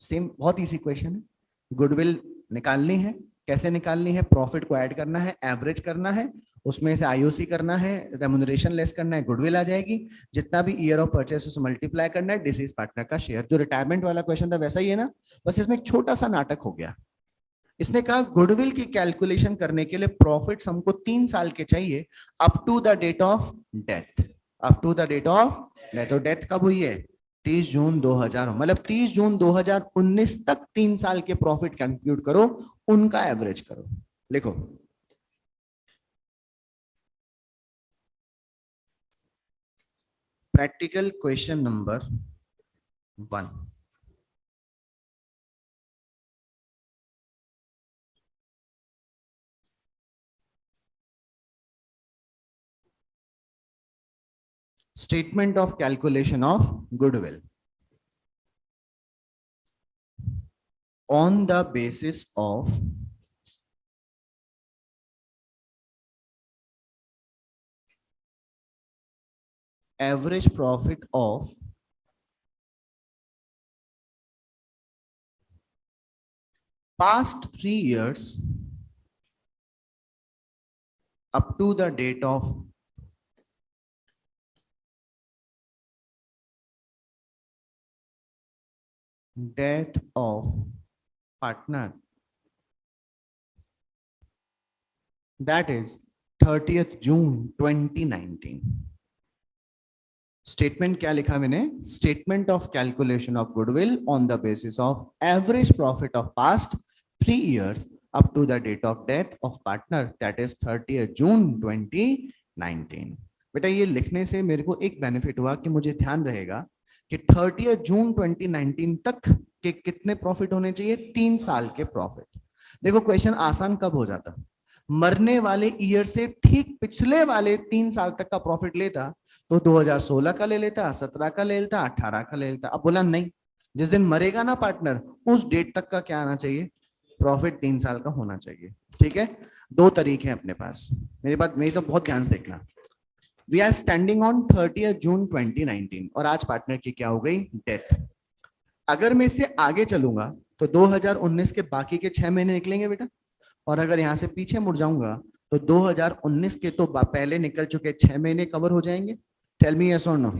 Same, बहुत easy question है. Goodwill निकालनी है, कैसे निकालनी है? प्रॉफिट को ऐड करना है, एवरेज करना है, उसमें से आईओसी करना है, रेम्यूनरेशन लेस करना है, गुडविल आ जाएगी. जितना भी ईयर ऑफ परचेस से मल्टीप्लाई करना है, डिसीज पार्टनर का शेयर. जो रिटायरमेंट वाला क्वेश्चन था वैसा ही है ना, बस इसमें एक छोटा सा नाटक हो गया. इसने कहा गुडविल की कैलकुलेशन करने के लिए प्रॉफिट्स हमको 3 साल के चाहिए up to the date of death. Up to the date of death. तो डेथ कब हुई है? 30 जून 2000, मतलब 30 जून 2019 तक 3 साल के प्रॉफिट कंप्यूट करो, उनका एवरेज करो. लिखो, practical question number 1. Statement of calculation of goodwill on the basis of average profit of past 3 years up to the date of death of partner, that is 30th June 2019. Statement क्या लिखा मैंने? Statement of calculation of goodwill on the basis of average profit of past 3 years up to the date of death of partner, that is 30th June 2019. बेटा ये लिखने से मेरे को एक बेनिफिट हुआ कि मुझे ध्यान रहेगा कि 30th जून 2019 तक के कितने प्रॉफिट होने चाहिए? 3 साल के प्रॉफिट. देखो क्वेश्चन आसान कब हो जाता? मरने वाले ईयर से ठीक पिछले वाले 3 साल तक का प्रॉफिट लेता तो 2016 का ले लेता, 17 का ले लेता, 18 का ले लेता. अब बोला नहीं, जिस दिन मरेगा ना पार्टनर, उस डेट तक का क्या आना चाहिए? प्रॉफिट 3 साल का होना चाहिए. ठीक है, 2 तरीके हैं अपने पास. मेरी तो बहुत ध्यान से देखना. We are standing on 30th June 2019 और आज पार्टनर की क्या हो गई? डेथ. अगर मैं इससे आगे चलूंगा तो 2019 के बाकी के 6 महीने निकलेंगे बेटा, और अगर यहां से पीछे मुड़ जाऊंगा तो 2019 के तो पहले निकल चुके 6 महीने कवर हो जाएंगे. टेल मी यस और नो.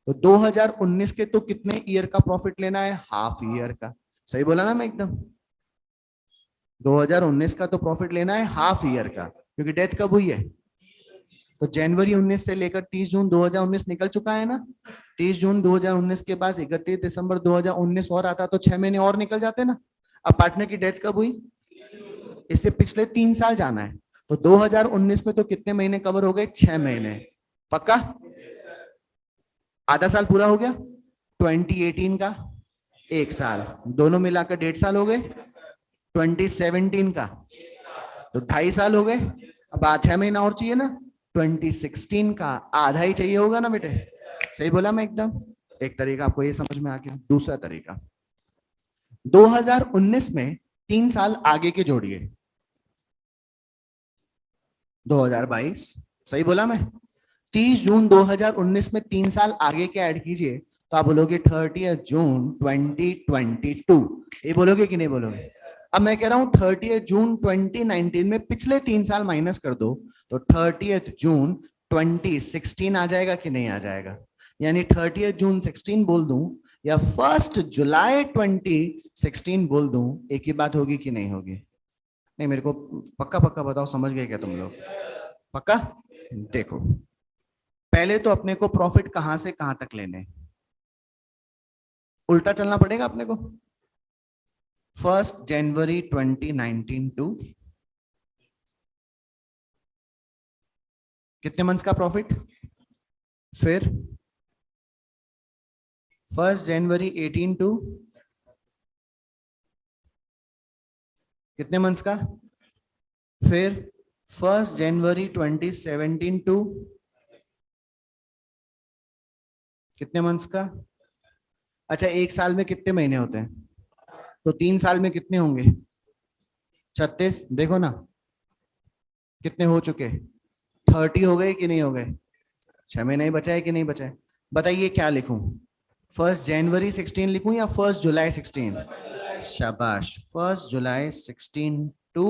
तो 2019 के तो कितने ईयर का प्रॉफिट लेना है? हाफ ईयर का. सही बोला ना मैं एकदम? 2019 का तो प्रॉफिट लेना है हाफ ईयर का, क्योंकि डेथ कब हुई है? तो जनवरी 19 से लेकर 30 जून 2019 निकल चुका है ना. 30 जून 2019 के बाद 31 दिसंबर 2019 और आता तो 6 महीने और निकल जाते ना. अब पार्टनर की डेथ कब हुई? इससे पिछले 3 साल जाना है. तो 2019 में तो कितने महीने कवर हो गए? 6 महीने. पक्का? आधा साल पूरा हो गया. 2018 का 1 साल, दोनों मिलाकर 1.5 साल हो गए. 2017 का तो 2.5 साल हो गए. अब 6 महीना और चाहिए ना. 2016 का आधा ही चाहिए होगा ना बेटे. सही बोला मैं एकदम? एक तरीका आपको ये समझ में आ गया. दूसरा तरीका, 2019 में 3 साल आगे के जोड़िए. 2022. सही बोला मैं? 30 जून 2019 में 3 साल आगे के ऐड कीजिए तो आप बोलोगे 30th जून 2022. ये बोलोगे कि नहीं बोलोगे? अब मैं कह रहा हूं 30th जून 2019 में पिछले 3 साल माइनस कर दो तो 30th जून 2016 आ जाएगा कि नहीं आ जाएगा? यानी 30 जून 16 बोल दूं या 1 जुलाई 2016 बोल दूं, एक ही बात होगी कि नहीं होगी? नहीं, मेरे को पक्का पक्का बताओ, समझ गए क्या तुम लोग? पक्का? देखो, पहले तो अपने को प्रॉफिट कहां से कहां तक लेने, उल्टा चलना पड़ेगा अपने को। 1 जनवरी 2019 टू कितने मंथ्स का प्रॉफिट, फिर 1 जनवरी 18 टू कितने मंथ्स का, फिर 1 जनवरी 2017 टू कितने मंथ्स का। अच्छा, एक साल में कितने महीने होते हैं? तो 3 साल में कितने होंगे? 36। देखो ना, कितने हो चुके, 30 हो गए कि नहीं हो गए? 6 महीने ही बचा है कि नहीं बचा है? बताइए क्या लिखूं, 1 जनवरी 16 लिखूं या 1 जुलाई 16? शाबाश, 1 जुलाई 16 टू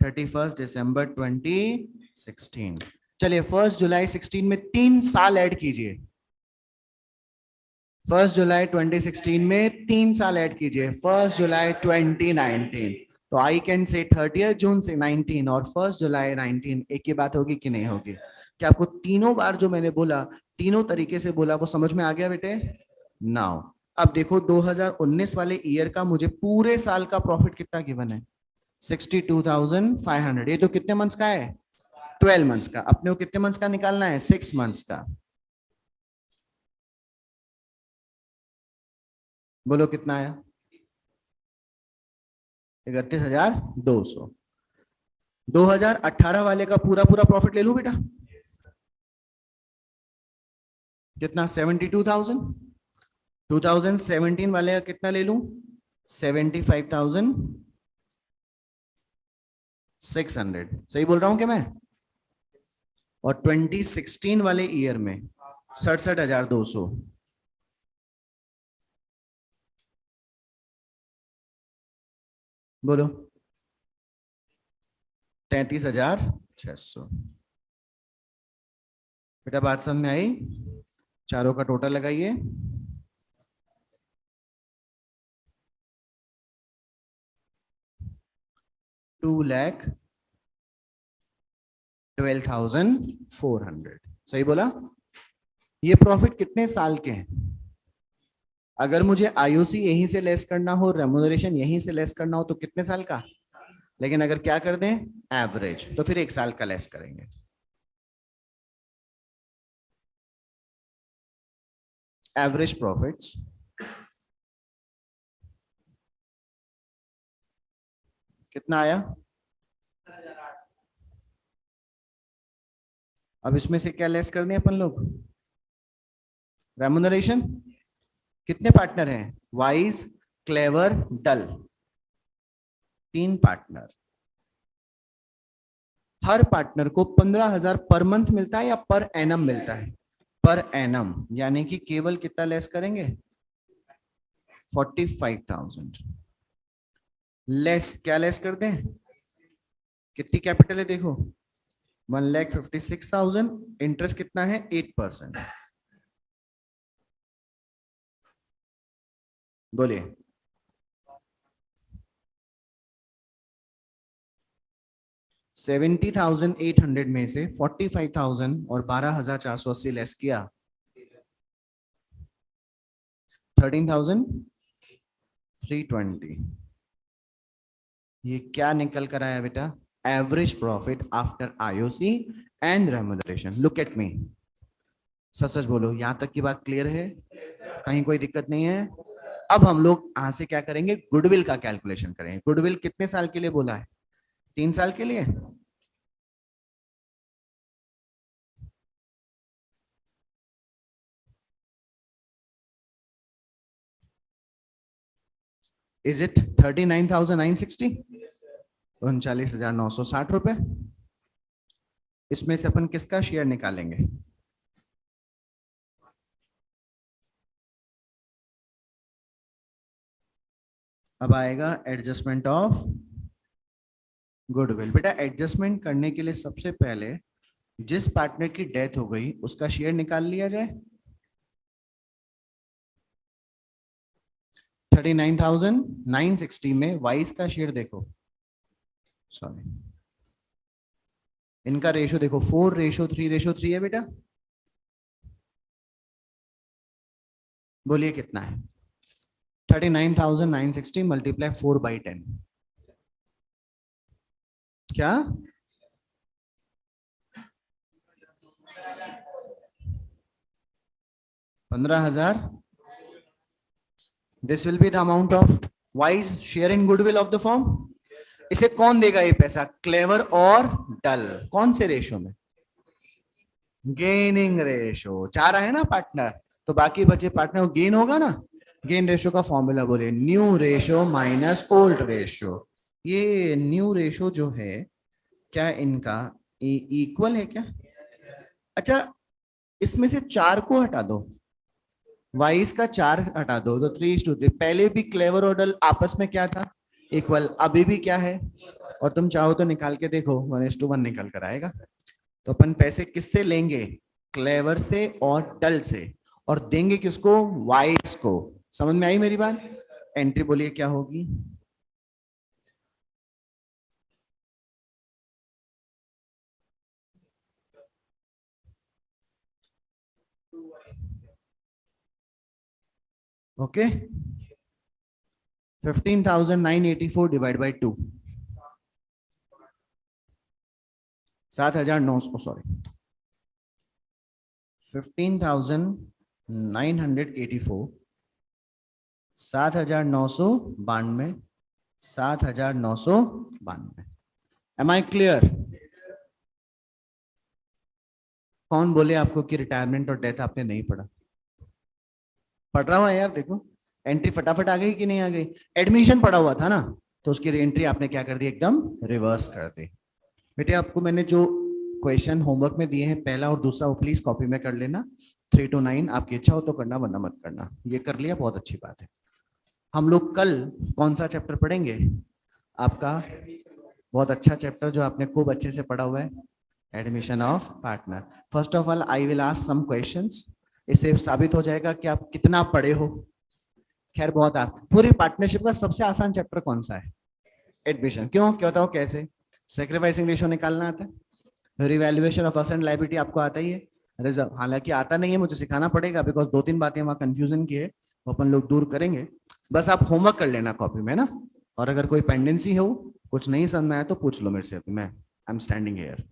31 दिसंबर 2016। चलिए, 1 जुलाई 16 में 3 साल ऐड कीजिए, 1 जुलाई 2016 में 3 साल ऐड कीजिए, 1 जुलाई 2019। तो आई कैन से 30 जून से 19 और 1 जुलाई 19 एक ही बात होगी कि नहीं होगी? क्या आपको तीनों बार जो मैंने बोला, तीनों तरीके से बोला, वो समझ में आ गया बेटे? नाउ अब देखो, 2019 वाले ईयर का मुझे पूरे साल का प्रॉफिट कितना गिवन है? 62,500। ये तो कितने मंथ्स का है? 12 मंथ्स का। अपने को कितने मंथ्स का निकालना है? 6 मंथ्स का। बोलो कितना आया? 31,200। 2018 वाले का पूरा पूरा प्रॉफिट ले लूं बेटा? कितना? 72,000। 2017 वाले का कितना ले लूं? 75,600। सही बोल रहा हूं क्या मैं? और 2016 वाले ईयर में 67,200। बोलो, 33,600। बेटा बात समझ में आई? चारों का टोटल लगाइए। 2,12,400। सही बोला? ये प्रॉफिट कितने साल के हैं? अगर मुझे आईओसी यहीं से लेस करना हो, रेम्यूनरेशन यहीं से लेस करना हो, तो कितने साल का? लेकिन अगर क्या कर दें, एवरेज, तो फिर 1 साल का लेस करेंगे। एवरेज प्रॉफिट्स कितना आया? अब इसमें से क्या लेस करने अपन लोग? रेम्यूनरेशन। कितने पार्टनर हैं? वाइज, क्लेवर, डल, 3 पार्टनर। हर पार्टनर को 15,000 पर मंथ मिलता है या पर एनम मिलता है? पर एनम, यानी कि केवल कितना लेस करेंगे? 45,000 लेस। क्या लेस कर दें? कितनी कैपिटल है देखो, 1,56,000। इंटरेस्ट कितना है? 8%। बोलिए। 70,800 में से 45,000 और 12,480 लेस किया, 13,320। ये क्या निकल कर आया बेटा? Average profit after IOC and remuneration. Look at me, सच सच बोलो, यहां तक की बात क्लियर है? कहीं कोई दिक्कत नहीं है? अब हम लोग यहां से क्या करेंगे? गुडविल का कैलकुलेशन करेंगे। गुडविल कितने साल के लिए बोला है? 3 साल के लिए। Is it 39,960? 39,960 रुपए। इसमें से अपन किसका शेयर निकालेंगे? अब आएगा एडजस्टमेंट ऑफ गुडविल बेटा एडजस्टमेंट करने के लिए सबसे पहले जिस पार्टनर की डेथ हो गई उसका शेयर निकाल लिया जाए। 39,960 में वाइस का शेयर देखो, सॉरी इनका रेशो देखो 4:3:3 है बेटा, बोलिए कितना है? 39,960 मल्टीप्लाई 4/10 क्या? 15,000। This will be the amount of wise share in goodwill of the form. इसे कौन देगा ये पैसा? क्लेवर और डल। कौन से रेशो में? Gaining ratio. चाह रहा है ना पार्टनर, तो बाकी बचे पार्टनर को गेन होगा ना। गेन रेशो का फॉर्मूला बोले new ratio minus old ratio. ये न्यू रेशो जो है क्या इनका इक्वल है क्या? अच्छा इसमें से 4 को हटा दो, वाइस का 4 हटा दो तो 3:3। पहले भी क्लेवर और डल आपस में क्या था? इक्वल। अभी भी क्या है? और तुम चाहो तो निकाल के देखो 1:1 निकल कर आएगा। तो अपन पैसे किससे लेंगे? क्लेवर से और डल से, और देंगे किसको? वाइस को। समझ में आई मेरी बात? एंट्री बोलिए क्या होगी? Okay 15,984 divide by 2, 7,900 sorry 15,984 7,992 7,992। Am I clear? कौन बोले आपको कि रिटायरमेंट और डेथ आपने नहीं पढ़ा? पढ़ रहा हुआ यार, देखो एंट्री फटाफट आ गई कि नहीं आ गई? एडमिशन पढ़ा हुआ था ना, तो उसकी एंट्री आपने क्या कर दी? एकदम रिवर्स कर दी। बेटे आपको मैंने जो क्वेश्चन होमवर्क में दिए हैं पहला और दूसरा वो प्लीज कॉपी में कर लेना। 3 to 9 आपकी इच्छा हो तो करना वरना मत करना। ये कर लिया बहुत अच्छी बात है। हम लोग कल कौन सा चैप्टर पढ़ेंगे? आपका बहुत अच्छा चैप्टर जो आपने खूब अच्छे से पढ़ा हुआ है, admission of partner. First of all I will ask some questions. इससे साबित हो जाएगा कि आप कितना पढ़े हो। खैर बहुत आसान, पूरी पार्टनरशिप का सबसे आसान चैप्टर कौन सा है? एडमिशन। क्यों? क्या बताओ कैसे? सेक्रीफाइसिंग रेशियो निकालना आता है, रिवैल्यूएशन ऑफ असेट लायबिलिटी आपको आता ही है, रिजर्व हालांकि आता नहीं है, मुझे सिखाना पड़ेगा बिकॉज 2-3 बातें वहां कंफ्यूजन की है, वो अपन लोग दूर करेंगे। बस आप होमवर्क कर लेना कॉपी में ना, और अगर कोई पेंडेंसी हो, कुछ नहीं समझ में आया तो पूछ लो मेरे से। अभी मैं आई एम स्टैंडिंग हियर।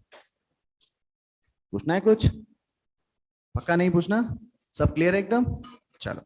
पूछना है कुछ? पक्का नहीं पूछना? सब क्लियर है एकदम? चलो